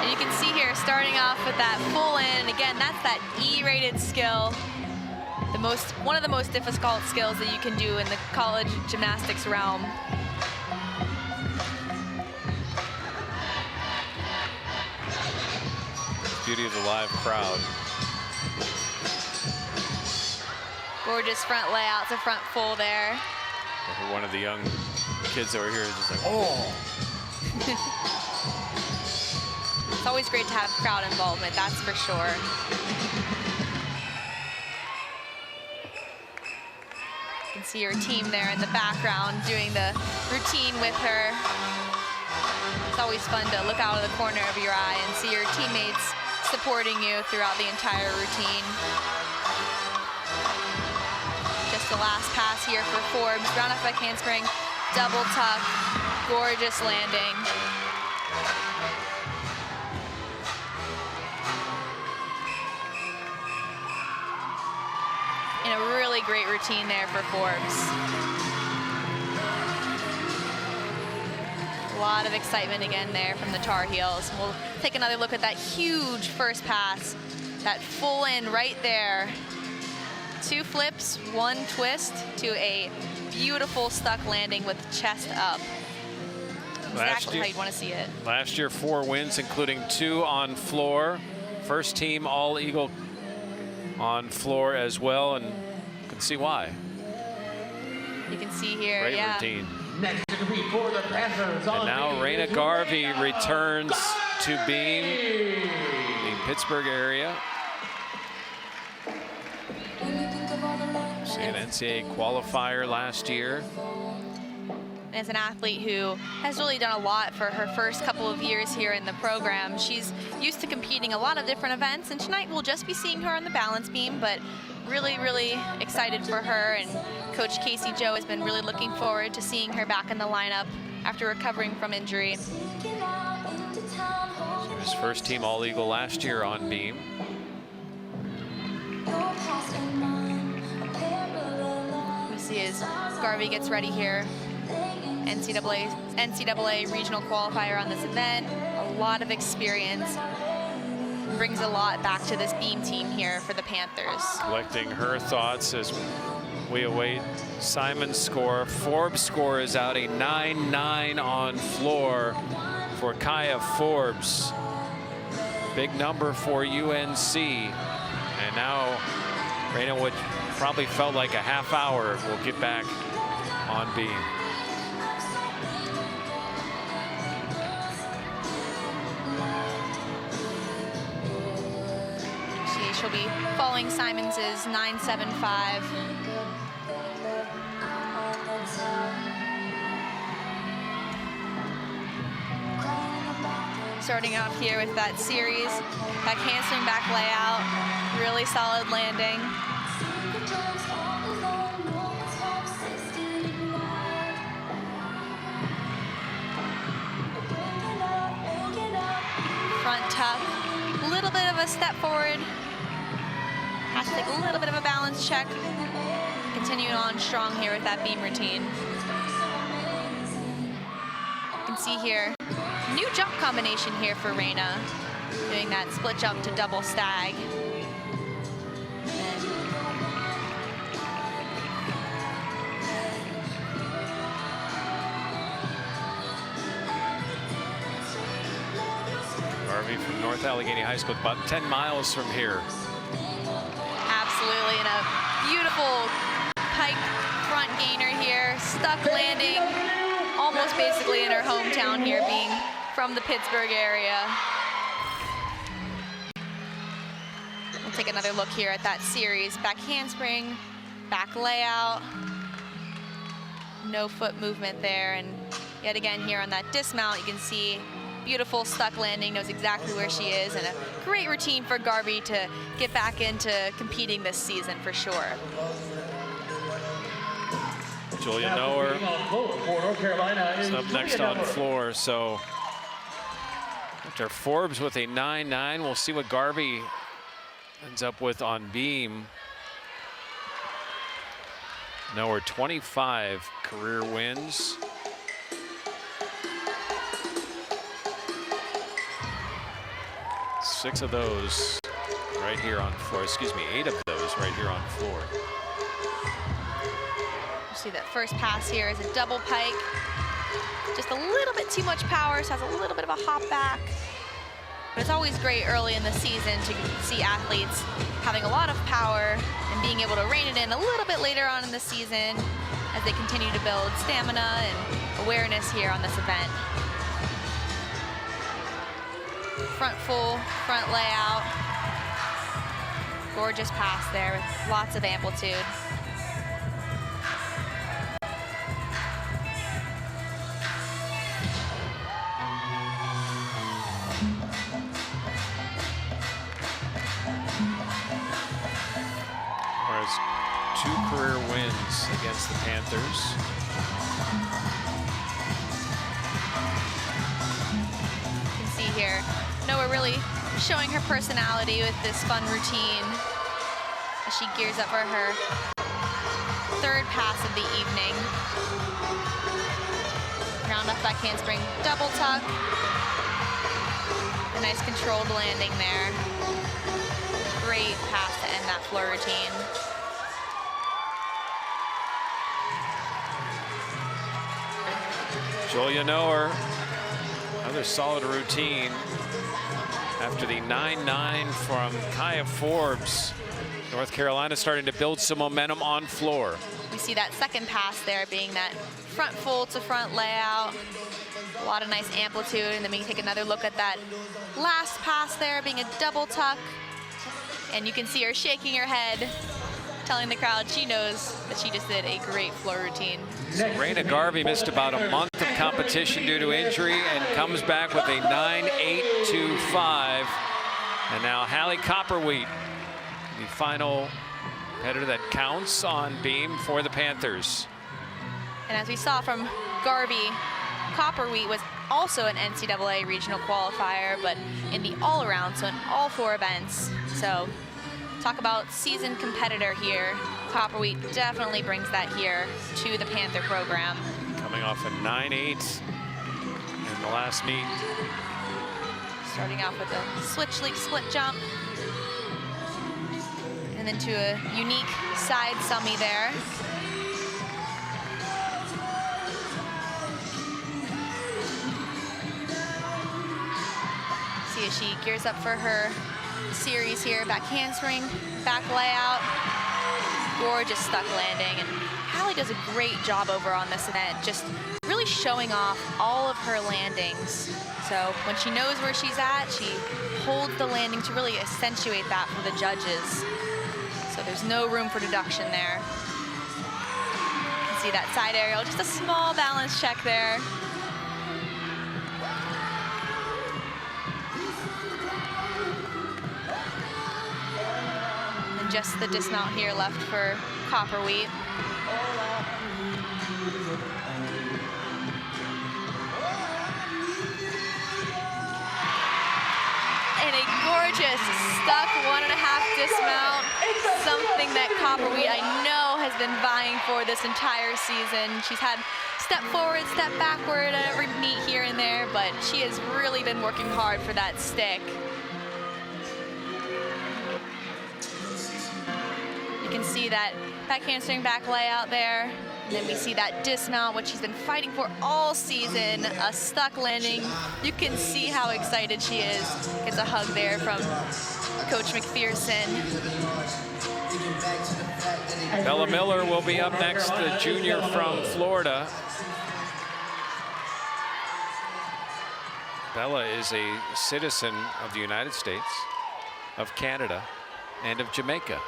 And you can see here, starting off with that full in. Again, that's that E-rated skill. One of the most difficult skills that you can do in the college gymnastics realm. beauty of the live crowd. Gorgeous front layout. It's a front full there. One of the young kids over here is just like, oh. It's always great to have crowd involvement, that's for sure. You can see her team there in the background doing the routine with her. It's always fun to look out of the corner of your eye and see your teammates supporting you throughout the entire routine. Just the last pass here for Forbes. Round off back handspring, double tuck, gorgeous landing. And a really great routine there for Forbes. A lot of excitement again there from the Tar Heels. We'll take another look at that huge first pass, that full in right there. 2 flips, 1 twist to a beautiful stuck landing with chest up. Exactly how you'd want to see it. Last year, 4 wins, including 2 on floor. First team All Eagle on floor as well, and you can see why. You can see here, great yeah. routine. Next to compete for the Panthers. And now Raina Garvey returns to Beam, the Pittsburgh area. She's an NCAA qualifier last year. As an athlete who has really done a lot for her first couple of years here in the program. She's used to competing a lot of different events, and tonight we'll just be seeing her on the balance beam, but really, really excited for her. And Coach Casey Joe has been really looking forward to seeing her back in the lineup after recovering from injury. She was first team All Eagle last year on beam. We see as Garvey gets ready here. NCAA regional qualifier on this event, a lot of experience, brings a lot back to this beam team here for the Panthers. Collecting her thoughts as we await Simon's score. Forbes' score is out, a 9-9 on floor for Kaya Forbes. Big number for UNC. And now Raina, what probably felt like a half hour, will get back on beam. She'll be following Simons's 9.75. Starting off here with that series, back handspring back layout, really solid landing. Front tuck, a little bit of a step forward. Has to take a little bit of a balance check. Continuing on strong here with that beam routine. You can see here, new jump combination here for Raina. Doing that split jump to double stag. Garvey from North Allegheny High School, about 10 miles from here. Absolutely, and a beautiful pike front gainer here, stuck landing, almost basically in her hometown here, being from the Pittsburgh area. We'll take another look here at that series. Back handspring, back layout, no foot movement there, and yet again here on that dismount, you can see beautiful stuck landing, knows exactly where she is, and a great routine for Garvey to get back into competing this season for sure. Julia Noer is up next on floor, so after Forbes with a 9-9, we'll see what Garvey ends up with on beam. Noer 25 career wins. Six of those right here on floor. Excuse me, 8 of those right here on floor. You see that first pass here is a double pike. Just a little bit too much power, so has a little bit of a hop back. But it's always great early in the season to see athletes having a lot of power and being able to rein it in a little bit later on in the season as they continue to build stamina and awareness here on this event. Front full, front layout. Gorgeous pass there with lots of amplitude. Two career wins against the Panthers. You can see here, Noah really showing her personality with this fun routine as she gears up for her third pass of the evening. Round off back handspring, double tuck. A nice controlled landing there. Great pass to end that floor routine. Julia Noer, another solid routine after the 9-9 from Kaya Forbes. North Carolina starting to build some momentum on floor. We see that second pass there being that front full to front layout. A lot of nice amplitude, and then we take another look at that last pass there being a double tuck. And you can see her shaking her head, telling the crowd she knows that she just did a great floor routine. Raina Garvey missed about a month of competition due to injury and comes back with a 9.825. And now Hallie Copperwheat, the final competitor that counts on beam for the Panthers. And as we saw from Garvey, Copperwheat was also an NCAA regional qualifier, but in the all-around, so in all 4 events. So talk about seasoned competitor here. Copperwheat definitely brings that here to the Panther program. Coming off a 9.8 in the last meet. Starting off with a switch leap split jump. And then to a unique side summy there. See as she gears up for her series here. Back handspring, back layout. Gorgeous stuck landing. And Hallie does a great job over on this event, just really showing off all of her landings. So when she knows where she's at, she holds the landing to really accentuate that for the judges. So there's no room for deduction there. You can see that side aerial, just a small balance check there. And just the dismount here left for Copperwheat. And a gorgeous stuck 1.5 dismount, something that Copperwheat I know has been vying for this entire season. She's had step forward, step backward at every meet here and there, but she has really been working hard for that stick. You can see that back handspring back layout there. And then we see that dismount, which she's been fighting for all season, a stuck landing. You can see how excited she is. Gets a hug there from Coach McPherson. Bella Miller will be up next, the junior from Florida. Bella is a citizen of the United States, of Canada, and of Jamaica.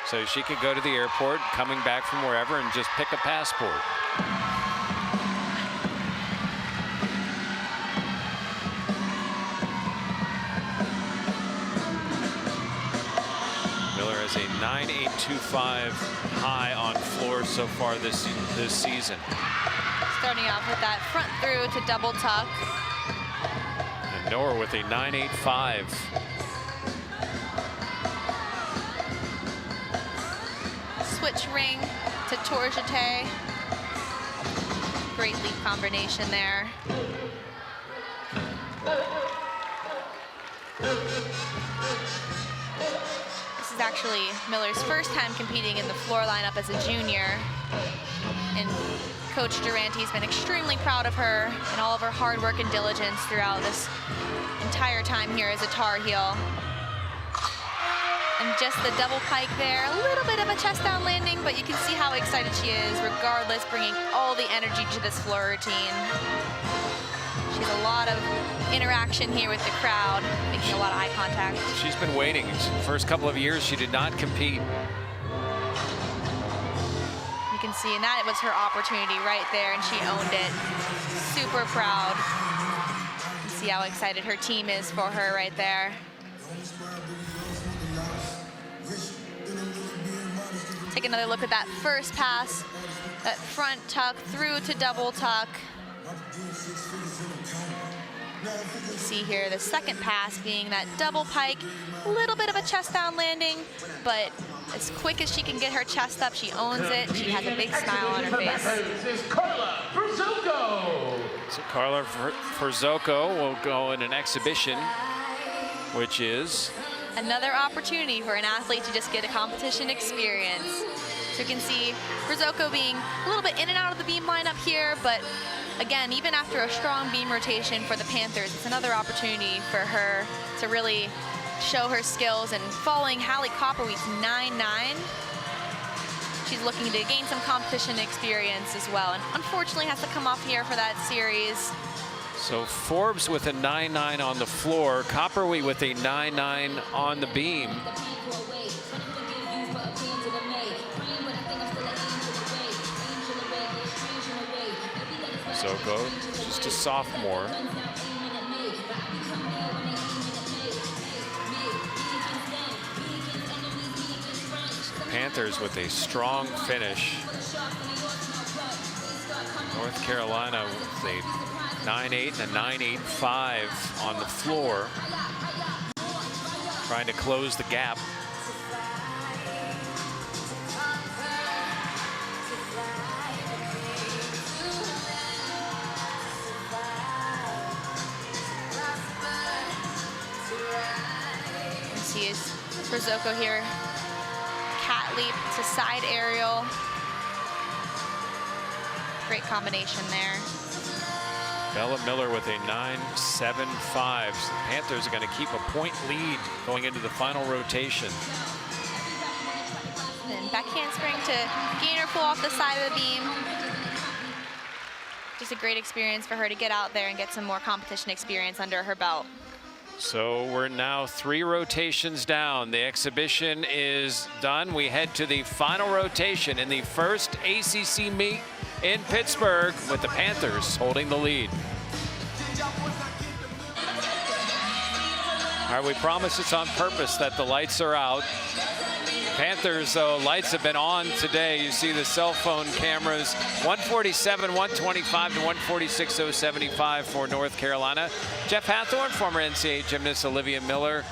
So she could go to the airport, coming back from wherever, and just pick a passport. Miller has a 9.825 high on floor so far this season. Starting off with that front through to double tuck. And Noah with a 9.85. Switch ring to tour jeté. Great leap combination there. This is actually Miller's first time competing in the floor lineup as a junior. And Coach Durante's been extremely proud of her and all of her hard work and diligence throughout this entire time here as a Tar Heel. And just the double pike there, a little bit of a chest down landing, but you can see how excited she is, regardless, bringing all the energy to this floor routine. She has a lot of interaction here with the crowd, making a lot of eye contact. She's been waiting. First couple of years, she did not compete. You can see, and that was her opportunity right there, and she owned it. Super proud. You see how excited her team is for her right there. Take another look at that first pass, that front tuck through to double tuck. You see here the second pass being that double pike, a little bit of a chest down landing, but as quick as she can get her chest up, she owns it. She has a big smile on her face. So Carla Ferzoko will go in an exhibition, which is another opportunity for an athlete to just get a competition experience. So you can see Ferzoko being a little bit in and out of the beam lineup here, but again, even after a strong beam rotation for the Panthers, it's another opportunity for her to really show her skills. And following Hallie Copperwheat's 9-9, she's looking to gain some competition experience as well. And unfortunately has to come off here for that series. So Forbes with a 9-9 on the floor, Copperwheat with a 9-9 on the beam. Ferzoko, just a sophomore. Panthers with a strong finish. North Carolina with a 9-8 and a 9-8-5 on the floor, trying to close the gap. You see is Ferzoko here, cat leap to side aerial. Great combination there. Bella Miller with a 9-7-5. So the Panthers are going to keep a point lead going into the final rotation. And back handspring to gainer pull off the side of the beam. Just a great experience for her to get out there and get some more competition experience under her belt. So we're now 3 rotations down. The exhibition is done. We head to the final rotation in the first ACC meet in Pittsburgh, with the Panthers holding the lead. All right, we promise it's on purpose that the lights are out. Panthers, though, lights have been on today. You see the cell phone cameras, 147, 125 to 146, 075 for North Carolina. Jeff Hathorn, former NCAA gymnast Olivia Miller.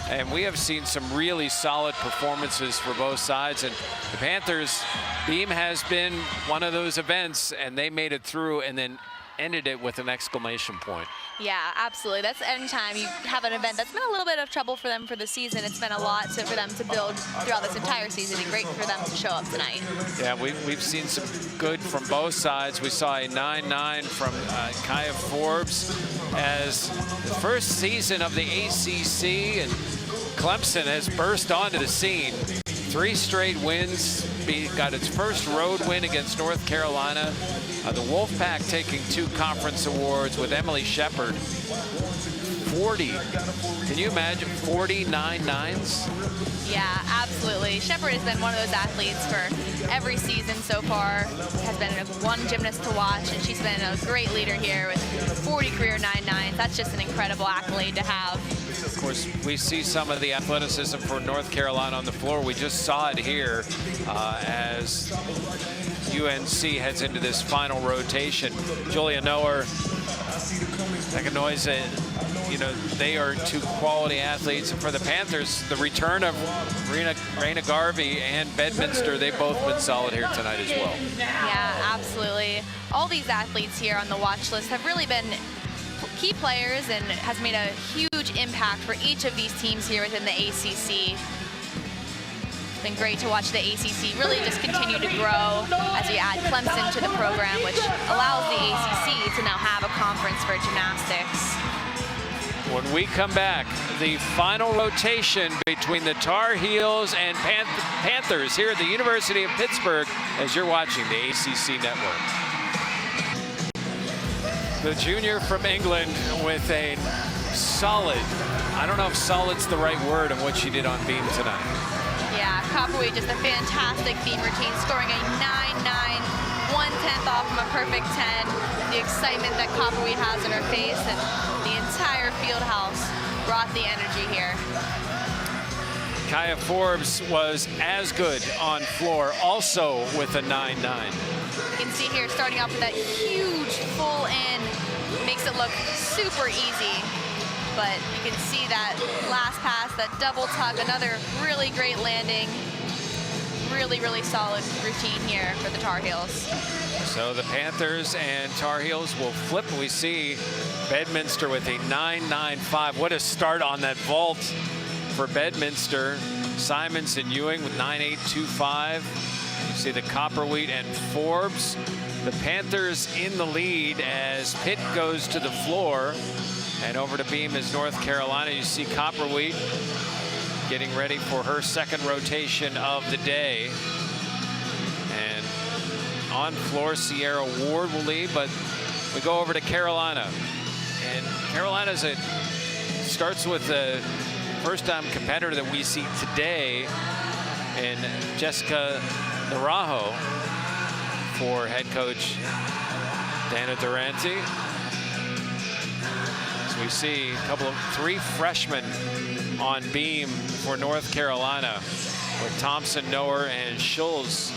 And we have seen some really solid performances for both sides. And the Panthers beam has been one of those events, and they made it through and then ended it with an exclamation point. Yeah, absolutely. That's anytime you have an event that's been a little bit of trouble for them for the season. It's been a lot for them to build throughout this entire season, and great for them to show up tonight. Yeah, we've seen some good from both sides. We saw a 9-9 from Kaya Forbes as the first season of the ACC, and Clemson has burst onto the scene. 3 straight wins, got its first road win against North Carolina. The Wolfpack taking 2 conference awards with Emily Shepard. 40, can you imagine 49 9s? Yeah, absolutely. Shepard has been one of those athletes for every season so far. Has been one gymnast to watch, and she's been a great leader here with 40 career 9-9s. That's just an incredible accolade to have. Of course, we see some of the athleticism for North Carolina on the floor. We just saw it here as UNC heads into this final rotation. Julia Noer, Ekanoiza, you know, they are 2 quality athletes. And for the Panthers, the return of Raina Garvey and Bedminster, they've both been solid here tonight as well. Yeah, absolutely. All these athletes here on the watch list have really been key players and has made a huge impact for each of these teams here within the ACC. been great to watch the ACC really just continue to grow as we add Clemson to the program, which allows the ACC to now have a conference for gymnastics. When we come back, the final rotation between the Tar Heels and Panthers here at the University of Pittsburgh as you're watching the ACC Network. The junior from England with a solid, I don't know if solid's the right word, of what she did on beam tonight. Yeah, Copperweight just a fantastic beam routine, scoring a 9.9, 1/10 off from a perfect 10. The excitement that Copperweight has in her face, and the entire field house brought the energy here. Kaya Forbes was as good on floor, also with a 9.9. You can see here, starting off with that huge full in, makes it look super easy. But you can see that last pass, that double tuck, another really great landing. Really, really solid routine here for the Tar Heels. So the Panthers and Tar Heels will flip. We see Bedminster with a 9.95. What a start on that vault for Bedminster. Simons and Ewing with 9.825. You see the Copperwheat and Forbes. The Panthers in the lead as Pitt goes to the floor. And over to beam is North Carolina. You see Copperwheat getting ready for her second rotation of the day. And on floor, Sierra Ward will lead, but we go over to Carolina. And Carolina starts with a first-time competitor that we see today in Jessica Naranjo for head coach Dana Durante. We see three freshmen on beam for North Carolina with Thompson, Noer, and Schulz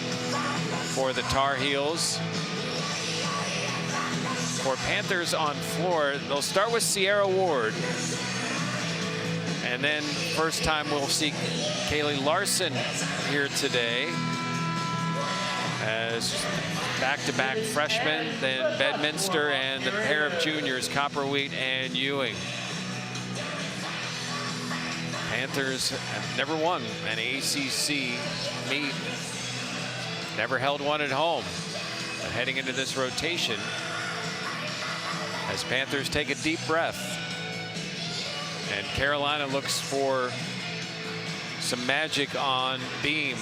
for the Tar Heels. For Panthers on floor, they'll start with Sierra Ward. And then first time we'll see Kaylee Larson here today as back-to-back freshmen, then Bedminster and the pair of juniors, Copperwheat and Ewing. Panthers have never won an ACC meet, never held one at home. But heading into this rotation, as Panthers take a deep breath, and Carolina looks for some magic on beam.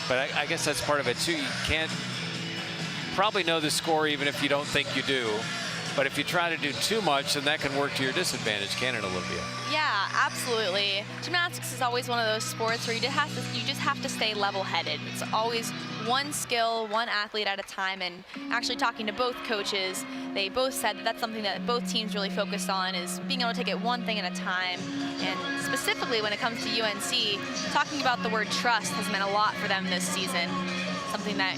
But I guess that's part of it too. You can't probably know the score even if you don't think you do. But if you try to do too much, then that can work to your disadvantage, can it, Olivia? Yeah, absolutely. Gymnastics is always one of those sports where you just have to stay level-headed. It's always one skill, one athlete at a time. And actually talking to both coaches, they both said that that's something that both teams really focus on, is being able to take it one thing at a time. And specifically when it comes to UNC, talking about the word trust has meant a lot for them this season. Something that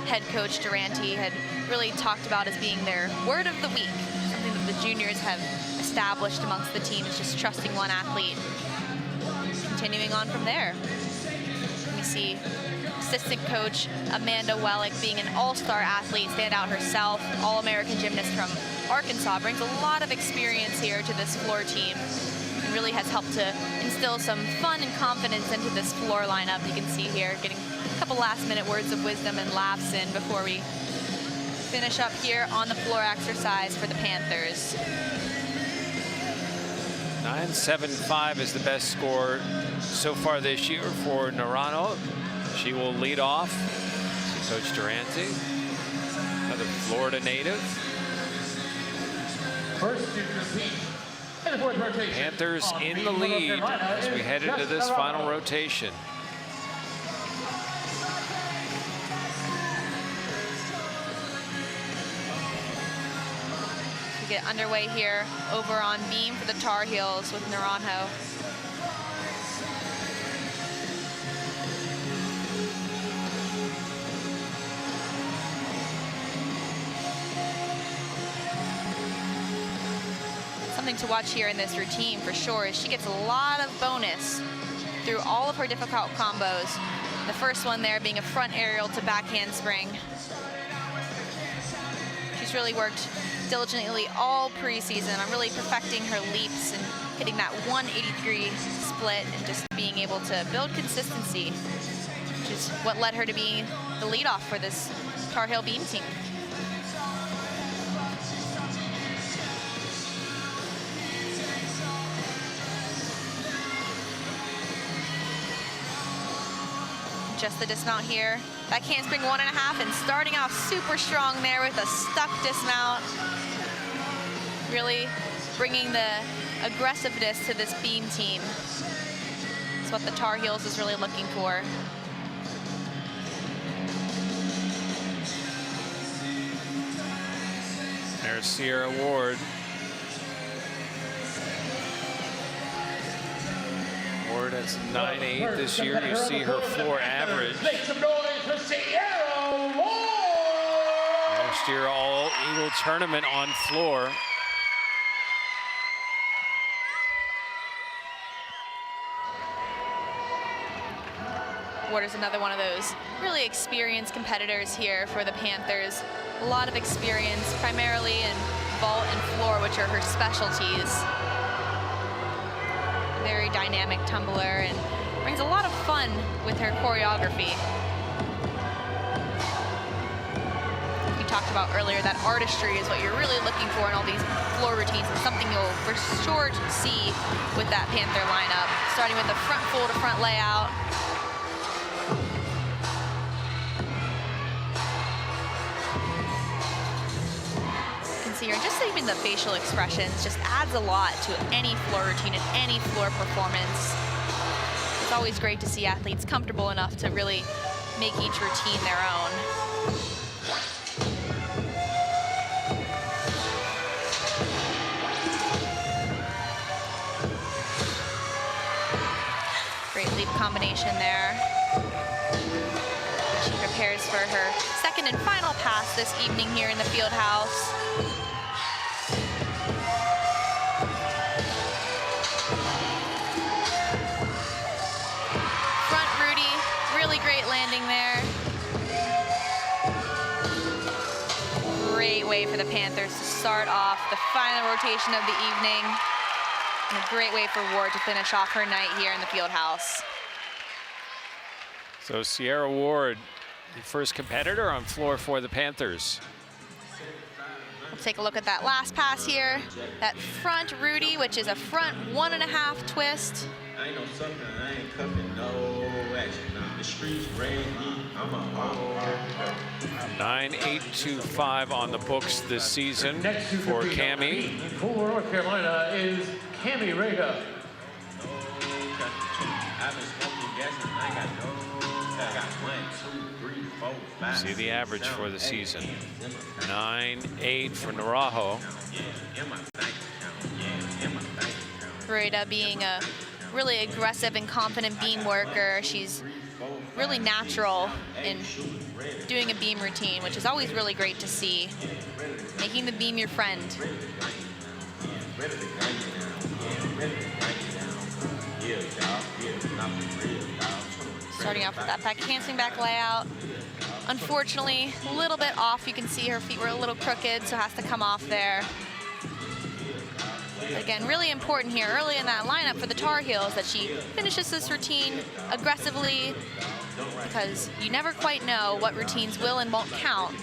head coach Durante had really talked about as being their word of the week. Something that the juniors have established amongst the team, is just trusting one athlete. Continuing on from there, we see assistant coach Amanda Wellick being an all-star athlete, stand out herself, all-American gymnast from Arkansas, brings a lot of experience here to this floor team. And really has helped to instill some fun and confidence into this floor lineup. You can see here getting a couple last-minute words of wisdom and laughs in before we finish up here on the floor exercise for the Panthers. 9.75 is the best score so far this year for Naranjo. She will lead off. See Coach Durante, another Florida native. First to compete in the fourth rotation. Panthers in the lead as we head into this final rotation. We get underway here over on beam for the Tar Heels with Naranjo. Something to watch here in this routine for sure is she gets a lot of bonus through all of her difficult combos. The first one there being a front aerial to back handspring. She's really worked diligently all preseason on really perfecting her leaps and hitting that 180-degree split and just being able to build consistency, which is what led her to be the leadoff for this Tar Heel beam team. Just the dismount here. That handspring 1.5 and starting off super strong there with a stuck dismount. Really bringing the aggressiveness to this beam team. That's what the Tar Heels is really looking for. There's Sierra Ward. Ward has 9.8 this year. You see her floor average. Make some noise for Sierra Ward! Last year, all Eagle tournament on floor. Ward is another one of those really experienced competitors here for the Panthers. A lot of experience, primarily in vault and floor, which are her specialties. Very dynamic tumbler and brings a lot of fun with her choreography. We talked about earlier that artistry is what you're really looking for in all these floor routines, and something you'll for sure see with that Panther lineup. Starting with the front full to front layout. Here, and just even the facial expressions just adds a lot to any floor routine and any floor performance. It's always great to see athletes comfortable enough to really make each routine their own. Great leap combination there. She prepares for her second and final pass this evening here in the field house. Great landing there. Great way for the Panthers to start off the final rotation of the evening. And a great way for Ward to finish off her night here in the field house. So Sierra Ward, the first competitor on floor for the Panthers. We'll take a look at that last pass here. That front Rudy, which is a front 1.5 twist. I ain't no sucker, I ain't cuffing, no action. The streets rain me, I'm a hard. 9.825 on the books this season for Cammie. For North Carolina is Cammie Rega. I've been smoking gas and I got 1, 2, 3, 4, 5. See the average for the season. 9.8 for Naranjo. Rega being a really aggressive and confident beam worker. She's really natural in doing a beam routine, which is always really great to see. Making the beam your friend. Starting off with that back handspring back layout. Unfortunately, a little bit off. You can see her feet were a little crooked, so has to come off there. Again, really important here early in that lineup for the Tar Heels that she finishes this routine aggressively, because you never quite know what routines will and won't count.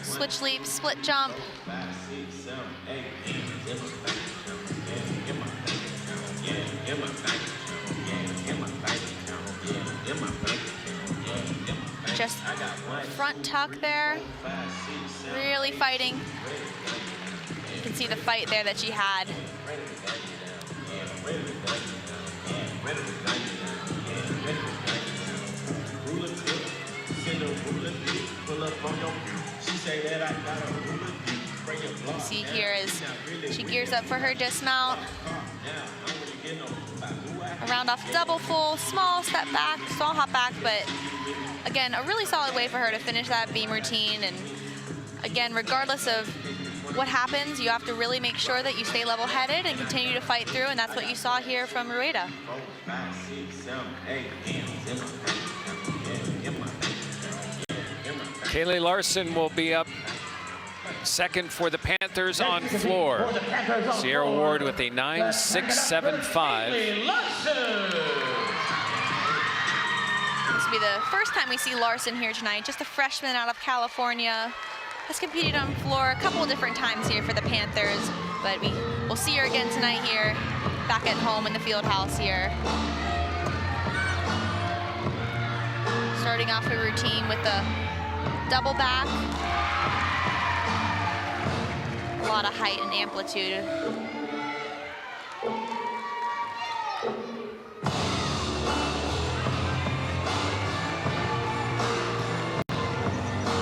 Switch leap, split jump. Just front tuck there, really fighting. You can see the fight there that she had. You see here as she gears up for her dismount. A round off double full, small step back, small hop back, but again, a really solid way for her to finish that beam routine. And again, regardless of what happens, you have to really make sure that you stay level-headed and continue to fight through, and that's what you saw here from Rueda. Kaylee Larson will be up Second for the Panthers on floor. Sierra Ward with a 9.675. This will be the first time we see Larson here tonight. Just a freshman out of California. Has competed on floor a couple different times here for the Panthers, but we'll see her again tonight here, back at home in the field house here. Starting off her routine with the double back. A lot of height and amplitude.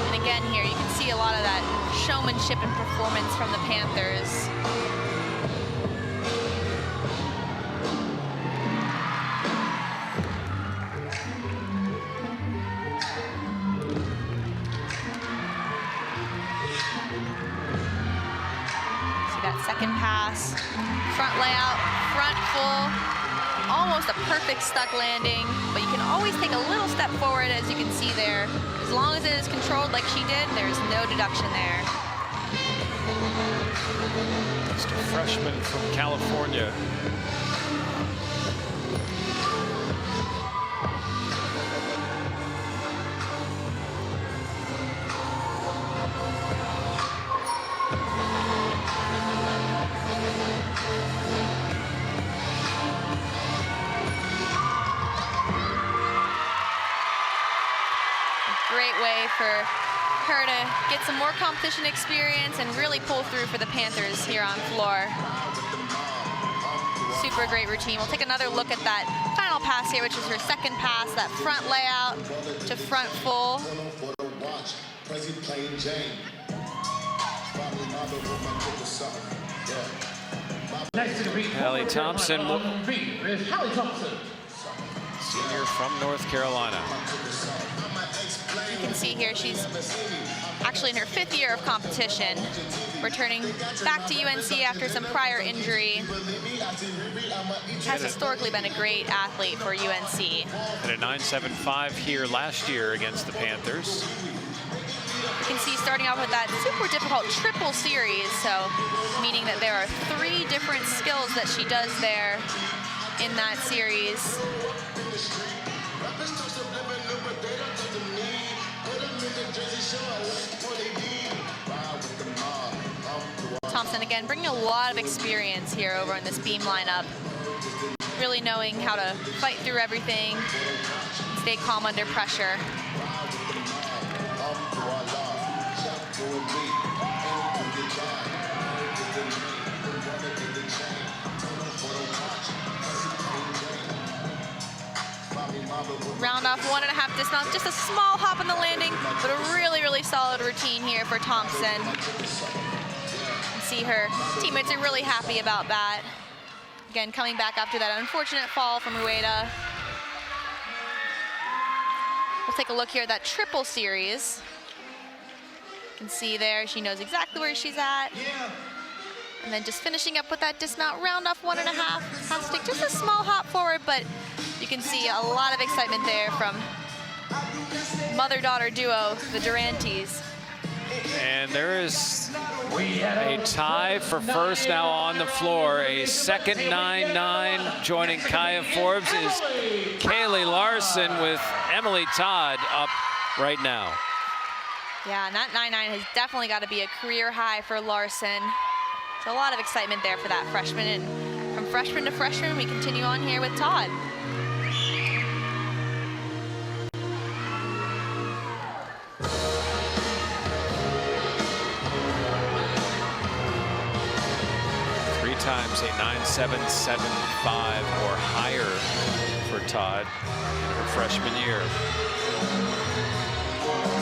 And again here, you can see a lot of that showmanship and performance from the Panthers. Second pass, front layout, front full, almost a perfect stuck landing, but you can always take a little step forward, as you can see there. As long as it is controlled like she did, there's no deduction there. Just a freshman from California. Great way for her to get some more competition experience and really pull through for the Panthers here on floor. Super great routine. We'll take another look at that final pass here, which is her second pass, that front layout to front full. Hallie Thompson, senior from North Carolina. You can see here she's actually in her 5th year of competition, returning back to UNC after some prior injury. Has historically been a great athlete for UNC. At a 9.75 here last year against the Panthers. You can see starting off with that super difficult triple series, so meaning that there are 3 different skills that she does there in that series. Thompson again bringing a lot of experience here over in this beam lineup, really knowing how to fight through everything, stay calm under pressure. Round off 1.5 dismount, just a small hop on the landing, but a really, really solid routine here for Thompson. See her teammates are really happy about that. Again, coming back after that unfortunate fall from Rueda. We'll take a look here at that triple series. You can see there, she knows exactly where she's at. And then just finishing up with that dismount, round off 1.5. Has to take just a small hop forward, but you can see a lot of excitement there from mother-daughter duo, the Durantes. And there is a tie for first now on the floor. A second 9.9 joining Kaya Forbes is Kaylee Larson with Emily Todd up right now. Yeah, and that 9.9 has definitely got to be a career high for Larson. So a lot of excitement there for that freshman. And from freshman to freshman, we continue on here with Todd. Times a 9.775 or higher for Todd in her freshman year.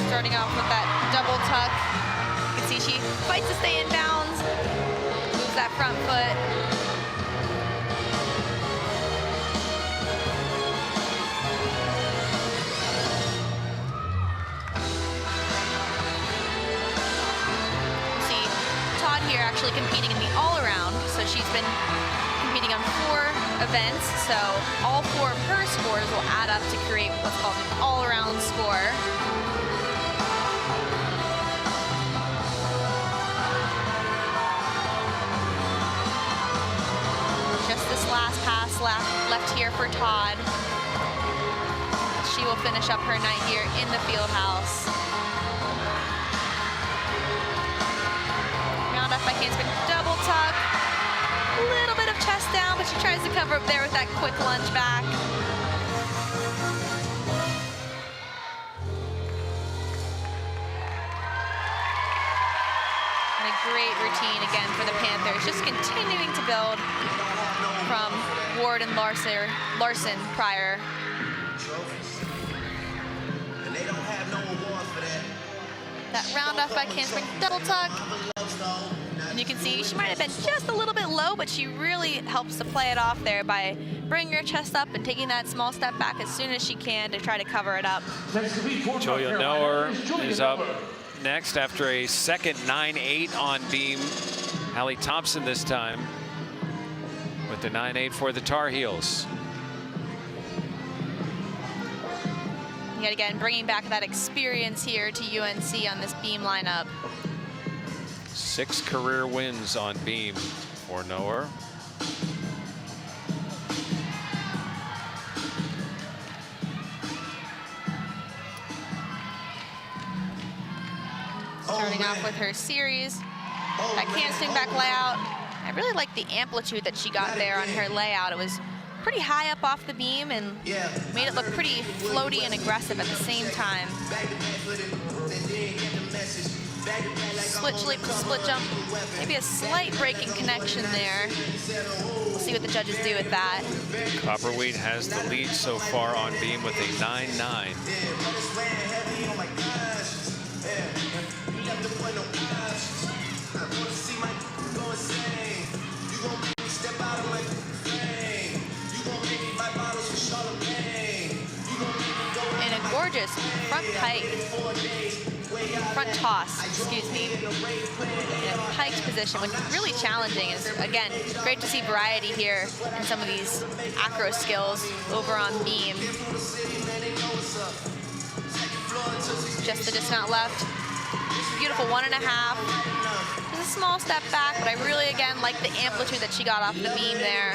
Starting off with that double tuck. You can see she fights to stay in bounds, moves that front foot. You see Todd here actually competing in the all-around. So she's been competing on 4 events, so all 4 of her scores will add up to create what's called an all-around score. last pass left here for Todd. She will finish up her night here in the field house. Round off by handspring double tuck. A little bit of chest down, but she tries to cover up there with that quick lunge back. And a great routine again for the Panthers, just continuing to build from Ward and Larson prior. That round off back handspring double tuck. And you can see she might have been just a little bit low, but she really helps to play it off there by bringing her chest up and taking that small step back as soon as she can to try to cover it up. Julia Noer is up next after a second 9-8 on beam. Hallie Thompson this time with the 9-8 for the Tar Heels. Yet again, bringing back that experience here to UNC on this beam lineup. 6 career wins on beam for Noer. Starting off with her series, that handspring back layout. I really like the amplitude that she got there on her layout. It was pretty high up off the beam and made it look pretty floaty and aggressive at the same time. Split jump, maybe a slight breaking connection there. We'll see what the judges do with that. Copperwheat has the lead so far on beam with a 9-9. And a gorgeous front pike. Front toss, excuse me, in a piked position, which is really challenging. It's, again, great to see variety here in some of these acro skills over on beam. Just the dismount left. Beautiful 1.5. Just a small step back, but I really, again, like the amplitude that she got off the beam there.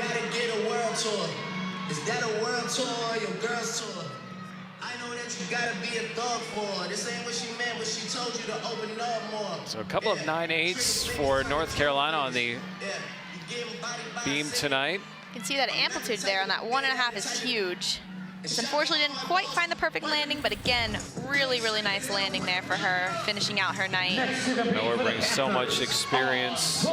Is that a world tour, your girls tour? I know that you gotta be a thug for. This ain't what she meant, but she told you to open up more. So a couple of 9-8s for North Carolina on the beam tonight. You can see that amplitude there on that 1.5 is huge. Just unfortunately didn't quite find the perfect landing, but again, really, really nice landing there for her, finishing out her night. Noer brings so much experience.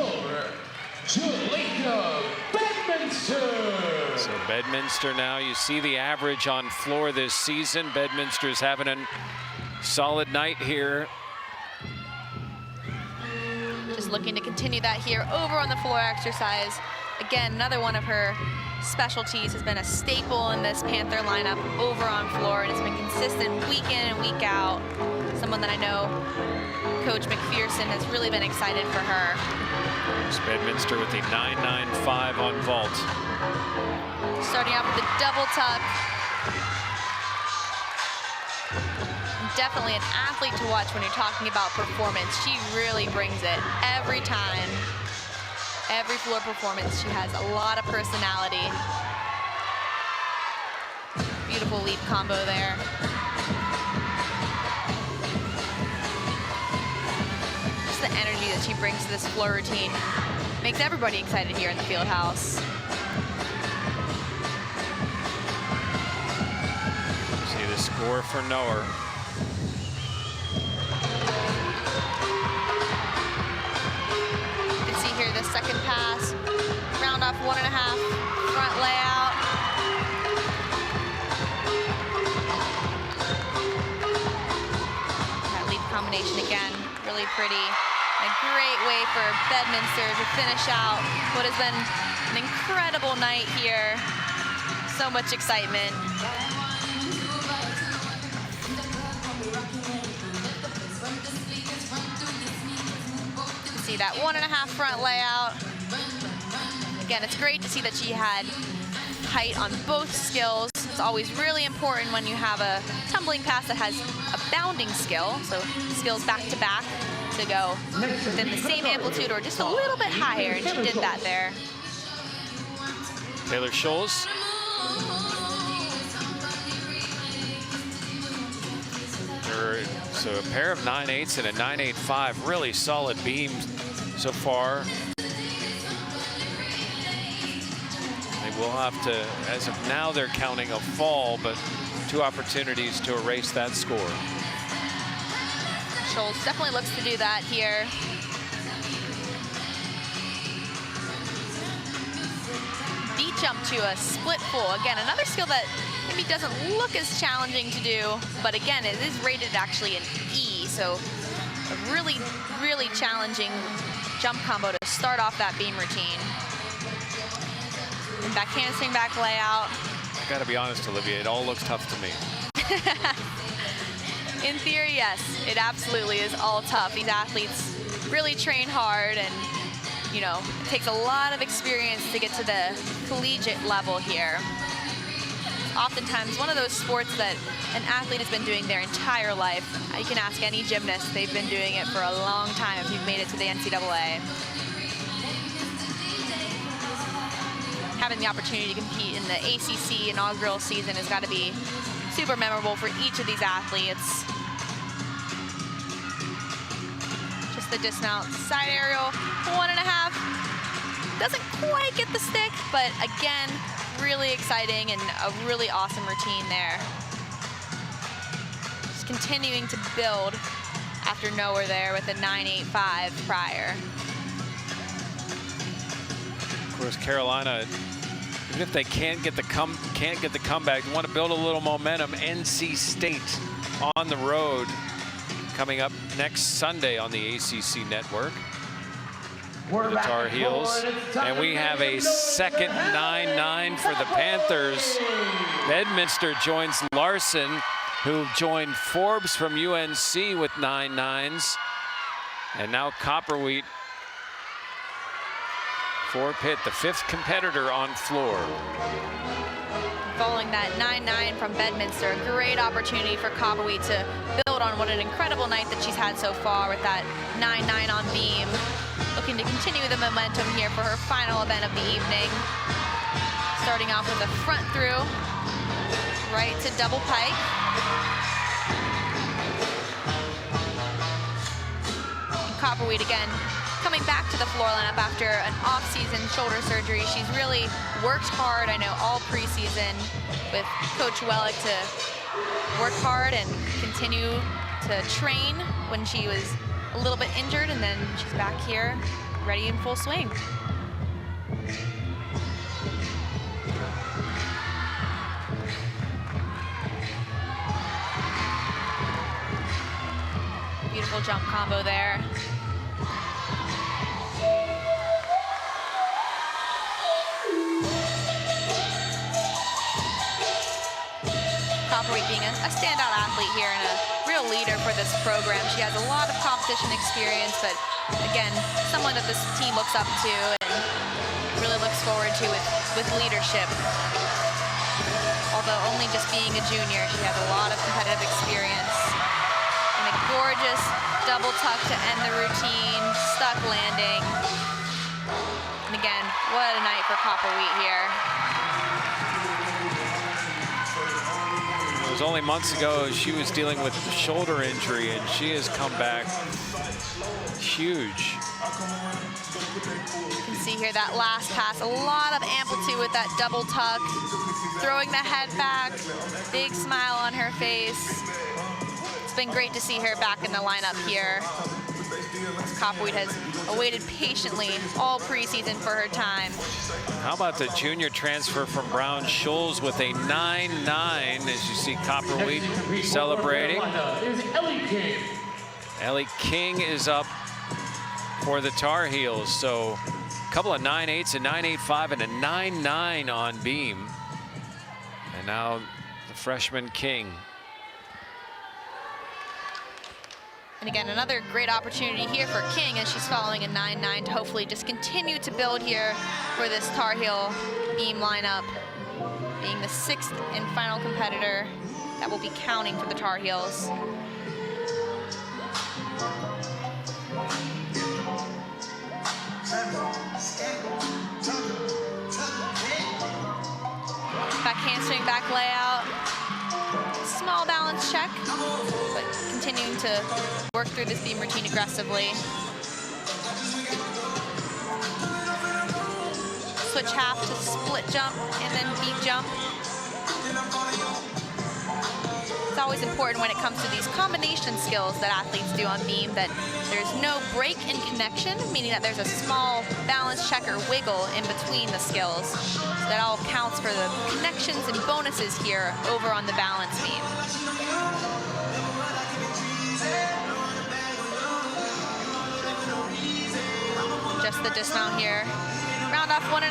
So Bedminster now, you see the average on floor this season. Bedminster's having a solid night here. Just looking to continue that here over on the floor exercise. Again, another one of her specialties has been a staple in this Panther lineup over on floor, and it's been consistent week in and week out. Someone that I know Coach McPherson has really been excited for her. There's Bedminster with the 9.95 on vault. Starting off with the double tuck. Definitely an athlete to watch when you're talking about performance. She really brings it every time. Every floor performance, she has a lot of personality. Beautiful leap combo there. Just the energy that she brings to this floor routine makes everybody excited here in the field house. See the score for Noer. Here, the second pass, round off 1.5, front layout. That leap combination again, really pretty. A great way for Bedminster to finish out what has been an incredible night here. So much excitement. See that 1.5 front layout. Again, it's great to see that she had height on both skills. It's always really important when you have a tumbling pass that has a bounding skill, so skills back to back to go within the same amplitude or just a little bit higher, and she did that there. Taylor Scholes. So a pair of 9.8s and a 9.85, really solid beam so far. They will have to, as of now, they're counting a fall, but 2 opportunities to erase that score. Scholes definitely looks to do that here. Beat jump to a split full. Again, another skill that maybe doesn't look as challenging to do, but again, it is rated actually an E, so a really, really challenging jump combo to start off that beam routine. And back handspring back layout. I gotta be honest, Olivia, it all looks tough to me. In theory, yes, it absolutely is all tough. These athletes really train hard, and you know, it takes a lot of experience to get to the collegiate level here. Oftentimes one of those sports that an athlete has been doing their entire life. You can ask any gymnast, they've been doing it for a long time if you've made it to the NCAA. Having the opportunity to compete in the ACC inaugural season has got to be super memorable for each of these athletes. Just the dismount, side aerial, 1.5. Doesn't quite get the stick, but again, really exciting and a really awesome routine there. Just continuing to build after nowhere there with a 9.85 prior. Of course, Carolina, even if they can't get the comeback, they want to build a little momentum. NC State on the road coming up next Sunday on the ACC network. The Tar Heels, and we have a second 9.9 for the Panthers. Bedminster joins Larson, who joined Forbes from UNC with 9.9s, and now Copperwheat for Pitt, the 5th competitor on floor. Following that 9.9 from Bedminster, a great opportunity for Copperwheat to build on what an incredible night that she's had so far with that 9.9 on beam. Looking to continue the momentum here for her final event of the evening. Starting off with a front through, right to double pike. And Copperwheat again coming back to the floor lineup after an off-season shoulder surgery. She's really worked hard, I know, all preseason with Coach Wellick to work hard and continue to train when she was a little bit injured, and then she's back here ready in full swing. Beautiful jump combo there. Copperwheat being a standout athlete here and a real leader for this program. She has a lot of competition experience, but again, someone that this team looks up to and really looks forward to with leadership. Although only just being a junior, she has a lot of competitive experience. And a gorgeous double tuck to end the routine, stuck landing. And again, what a night for Copperwheat here. It was only months ago she was dealing with a shoulder injury, and she has come back huge. You can see here that last pass, a lot of amplitude with that double tuck, throwing the head back, big smile on her face. It's been great to see her back in the lineup here. Copperwheat has awaited patiently all preseason for her time. How about the junior transfer from Brown, Scholes, with a 9.9, as you see Copperwheat celebrating. Ellie King is up for the Tar Heels, so a couple of 9.8s, a 9.85, and a 9.9 on beam. And now the freshman King. And again, another great opportunity here for King as she's following a 9.9 to hopefully just continue to build here for this Tar Heel beam lineup, being the 6th and final competitor that will be counting for the Tar Heels. handspring back layout. Small balance check, but continuing to work through this beam routine aggressively. Switch half to split jump and then beam jump. It's always important when it comes to these combination skills that athletes do on beam that there's no break in connection, meaning that there's a small balance check or wiggle in between the skills. So that all counts for the connections and bonuses here over on the balance beam. Just the dismount here. Round off 1.5,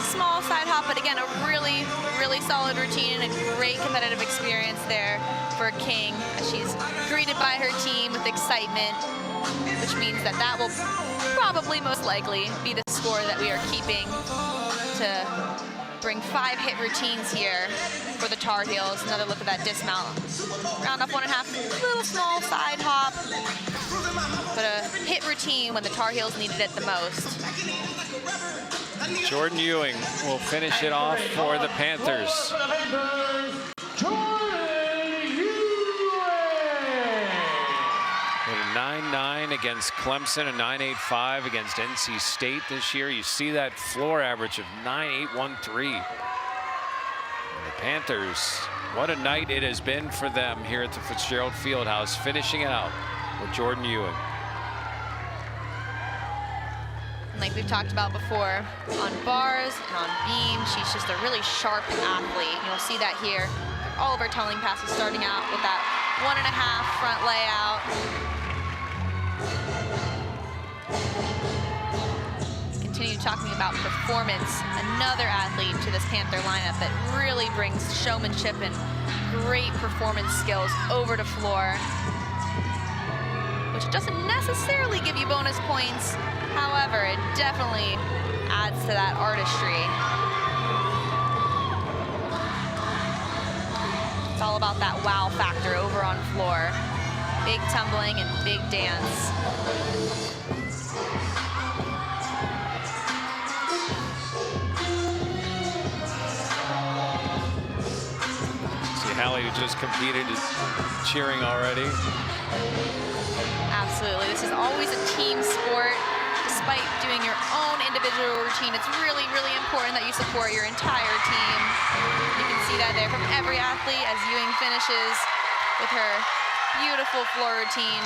small side hop, but again, a really, really solid routine and a great competitive experience there for King as she's greeted by her team with excitement, which means that that will probably most likely be the score that we are keeping to bring 5 hit routines here for the Tar Heels. Another look at that dismount. Round off 1.5, little small side hop, but a hit routine when the Tar Heels needed it the most. Jordan Ewing will finish it off for the Panthers. With a 9.9 against Clemson, a 9.85 against NC State this year. You see that floor average of 9.813. The Panthers, what a night it has been for them here at the Fitzgerald Fieldhouse, finishing it out with Jordan Ewing. Like we've talked about before, on bars and on beam, she's just a really sharp athlete. You'll see that here. All of her tunneling passes starting out with that 1.5 front layout. Continue talking about performance. Another athlete to this Panther lineup that really brings showmanship and great performance skills over to floor, which doesn't necessarily give you bonus points. However, it definitely adds to that artistry. It's all about that wow factor over on floor. Big tumbling and big dance. See Hallie, who just competed, is cheering already. Absolutely. This is always a team sport. Despite doing your own individual routine, it's really, really important that you support your entire team. You can see that there from every athlete as Ewing finishes with her beautiful floor routine.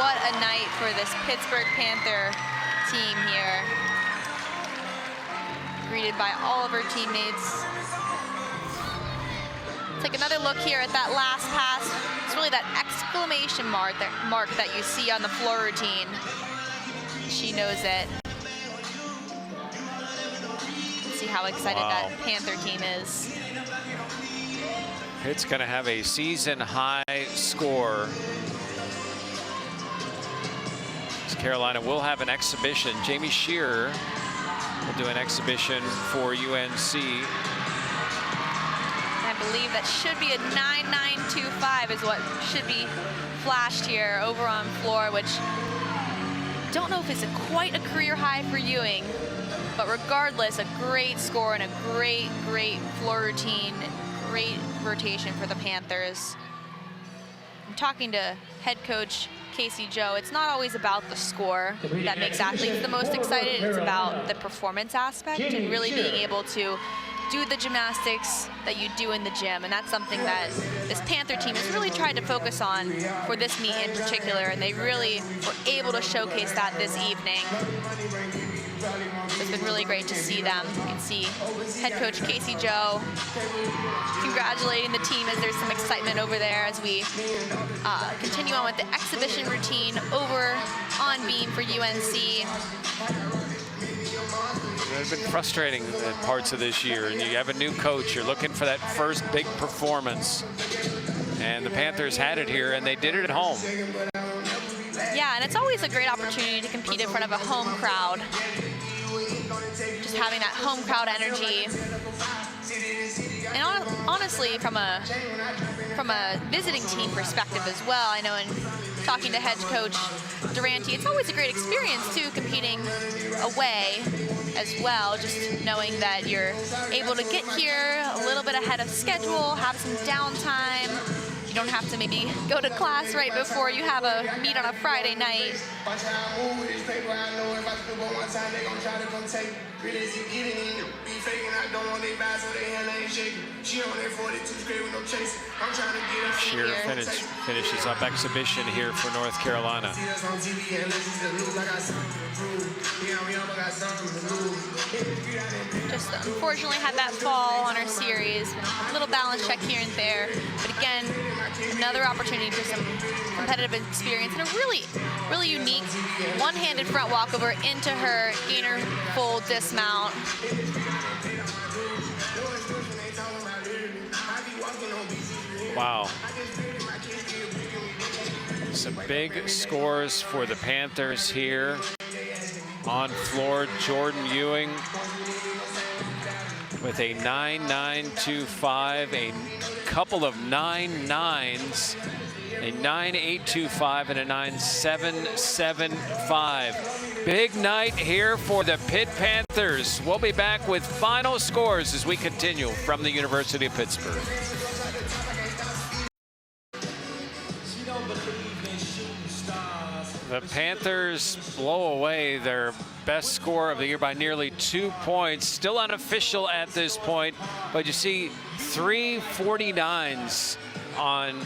What a night for this Pittsburgh Panther team here. Greeted by all of her teammates. Take another look here at that last pass. It's really that exclamation mark that you see on the floor routine. She knows it. See how excited that Panther team is. It's going to have a season high score. Carolina will have an exhibition. Jamie Shearer will do an exhibition for UNC. I believe that should be a 9.925 is what should be flashed here over on floor, which don't know if it's quite a career high for Ewing, but regardless, a great score and a great, great floor routine, great rotation for the Panthers. I'm talking to head coach Casey Joe. It's not always about the score that makes athletes the most excited. It's about the performance aspect and really being able to do the gymnastics that you do in the gym, and that's something that this Panther team has really tried to focus on for this meet in particular, and they really were able to showcase that this evening. It's been really great to see them. You can see head coach Casey Joe congratulating the team as there's some excitement over there as we continue on with the exhibition routine over on beam for UNC. It's been frustrating parts of this year, and you have a new coach. You're looking for that first big performance, and the Panthers had it here, and they did it at home. Yeah, and it's always a great opportunity to compete in front of a home crowd. Just having that home crowd energy. And honestly, from a visiting team perspective as well, I know in talking to head coach Durante, it's always a great experience too, competing away. as well, just knowing that you're able to get here a little bit ahead of schedule, have some downtime. You don't have to maybe go to class right before you have a meet on a Friday night. Watch how I move with this paper. I know if I slip on one time, they gon' try to come take. Really, is it getting in? Be faking. I don't want they bad, so they hand ain't shaking. She on that 42 straight with no chasing. I'm trying to get her. Sheer finishes up exhibition here for North Carolina. See us on TV and listen to the news. I got something to prove. Yeah, I'm young, I got something to lose. Just unfortunately had that fall on her series. A little balance check here and there. But again, another opportunity for some competitive experience and a really, really unique one-handed front walkover into her gainer full dismount. Wow. Some big scores for the Panthers here. On floor, Jordan Ewing with a 9.925, a couple of 9.9s, a 9.825 and a 9.775. Big night here for the Pitt Panthers. We'll be back with final scores as we continue from the University of Pittsburgh. The Panthers blow away their best score of the year by nearly 2 points. Still unofficial at this point, but you see 3 49s on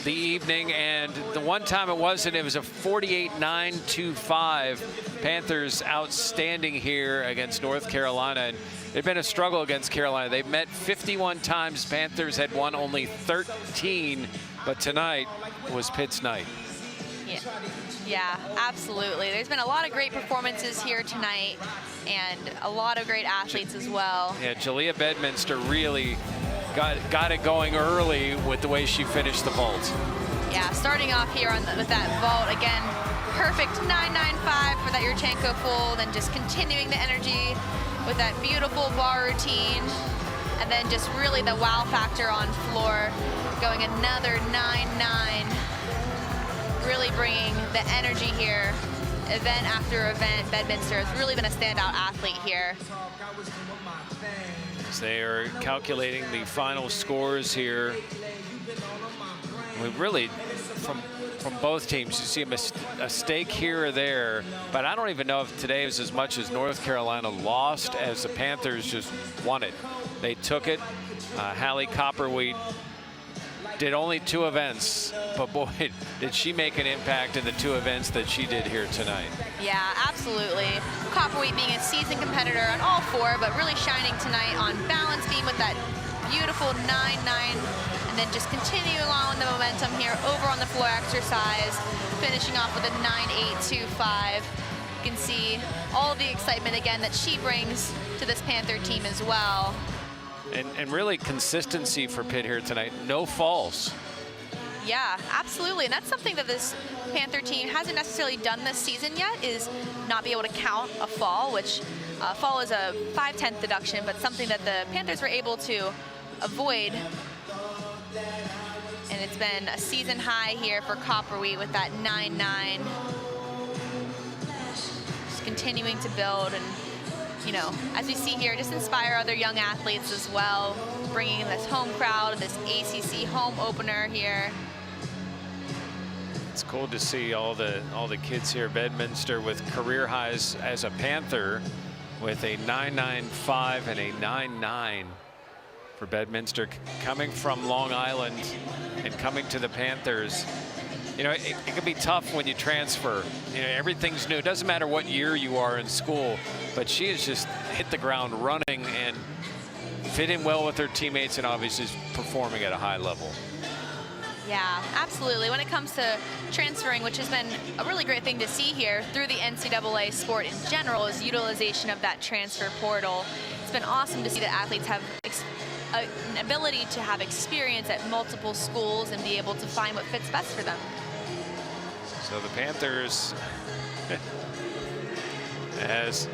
the evening, and the one time it wasn't, it was a 48-925. Panthers outstanding here against North Carolina. And it'd been a struggle against Carolina. They've met 51 times. Panthers had won only 13, but tonight was Pitt's night. Yeah, absolutely. There's been a lot of great performances here tonight and a lot of great athletes as well. Yeah, Jalea Bedminster really got it going early with the way she finished the vault. Yeah, starting off here with that vault, again, perfect 9.95 for that Yurchenko full, then just continuing the energy with that beautiful bar routine, and then just really the wow factor on floor, going another 9.9. Really bringing the energy here, event after event. Bedminster has really been a standout athlete here. As they are calculating the final scores here, we really, from both teams, you see a mistake here or there, but I don't even know if today was as much as North Carolina lost as the Panthers just won it. They took it. Hallie Copperwheat did only 2 events, but boy, did she make an impact in the 2 events that she did here tonight. Yeah, absolutely. Copperwheat being a seasoned competitor on all 4, but really shining tonight on balance beam with that beautiful 9.9, and then just continuing along the momentum here over on the floor exercise, finishing off with a 9.825. You can see all of the excitement again that she brings to this Panther team as well. And really consistency for Pitt here tonight. No falls. Yeah, absolutely. And that's something that this Panther team hasn't necessarily done this season yet, is not be able to count a fall, which fall is a 5/10 deduction, but something that the Panthers were able to avoid. And it's been a season high here for Copperwheat with that 9.9. Just continuing to build and, you know, as we see here, just inspire other young athletes as well, bringing in this home crowd, this ACC home opener here. It's cool to see all the kids here. Bedminster with career highs as a Panther with a 9.95 and a 9.9 for Bedminster, coming from Long Island and coming to the Panthers. You know, it can be tough when you transfer. You know, everything's new. It doesn't matter what year you are in school, but she has just hit the ground running and fit in well with her teammates and obviously is performing at a high level. Yeah, absolutely. When it comes to transferring, which has been a really great thing to see here through the NCAA sport in general, is utilization of that transfer portal. It's been awesome to see that athletes have an ability to have experience at multiple schools and be able to find what fits best for them. So the Panthers, as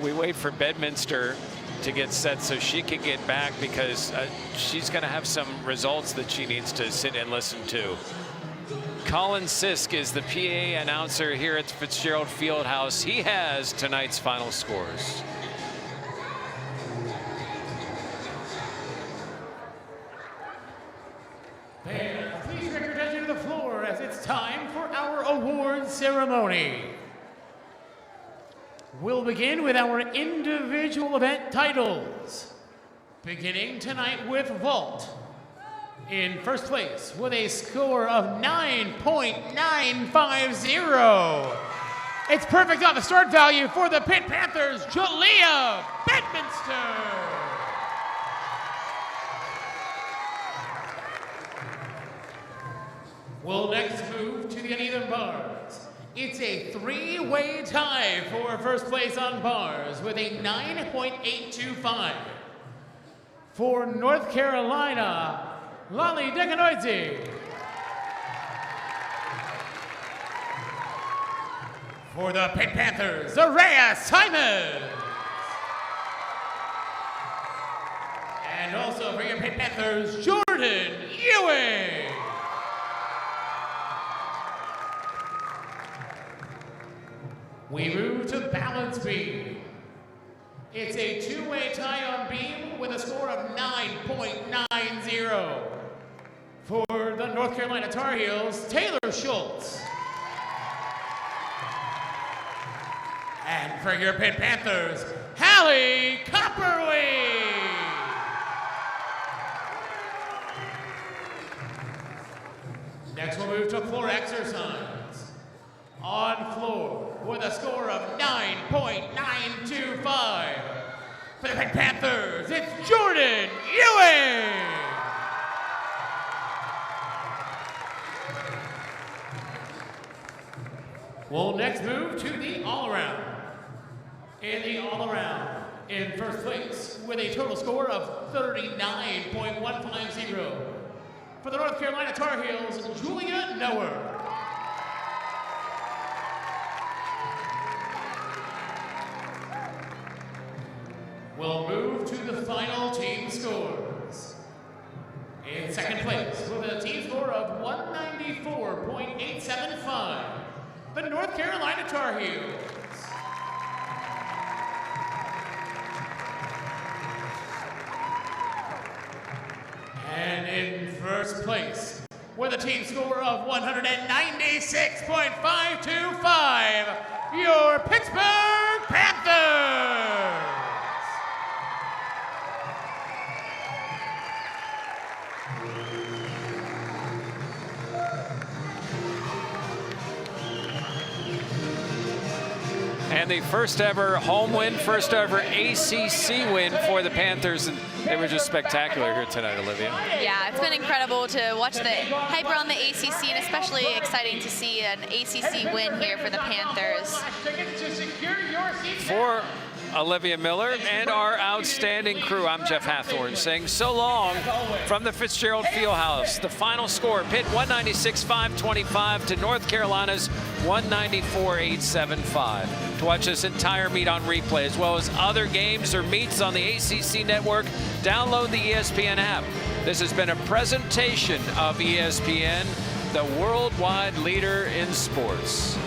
we wait for Bedminster to get set so she can get back, because she's going to have some results that she needs to sit and listen to. Colin Sisk is the PA announcer here at Fitzgerald Fieldhouse. He has tonight's final scores. Fans, please direct your attention to the floor as it's time for our award ceremony. We'll begin with our individual event titles. Beginning tonight with vault. In first place with a score of 9.950. It's perfect on the start value for the Pitt Panthers, Julia Bedminster. We'll next move to the uneven bars. It's a three-way tie for first place on bars with a 9.825. For North Carolina, Lolly Decanoidze. For the Pitt Panthers, Araya Simons. And also for your Pitt Panthers, Jordan Ewing. We move to balance beam. It's a two-way tie on beam with a score of 9.90. For the North Carolina Tar Heels, Taylor Schultz. And for your Pitt Panthers, Hallie Copperly. Next we'll move to floor exercise. On floor with a score of 9.925. For the Pitt Panthers, it's Jordan Ewing. We'll next move to the all-around. In the all-around, in first place with a total score of 39.150. For the North Carolina Tar Heels, Julia Noer. We'll move to the final team scores. In second place, with a team score of 194.875, the North Carolina Tar Heels. And in first place, with a team score of 196.525, your Pittsburgh Panthers. And the first ever home win, first ever ACC win for the Panthers. And they were just spectacular here tonight, Olivia. Yeah, it's been incredible to watch the hype around the ACC, and especially exciting to see an ACC win here for the Panthers. For Olivia Miller and our outstanding crew, I'm Jeff Hathorn saying so long from the Fitzgerald Fieldhouse. The final score, Pitt 196-525 to North Carolina's 194-875. To watch this entire meet on replay, as well as other games or meets on the ACC network, download the ESPN app. This has been a presentation of ESPN, the worldwide leader in sports.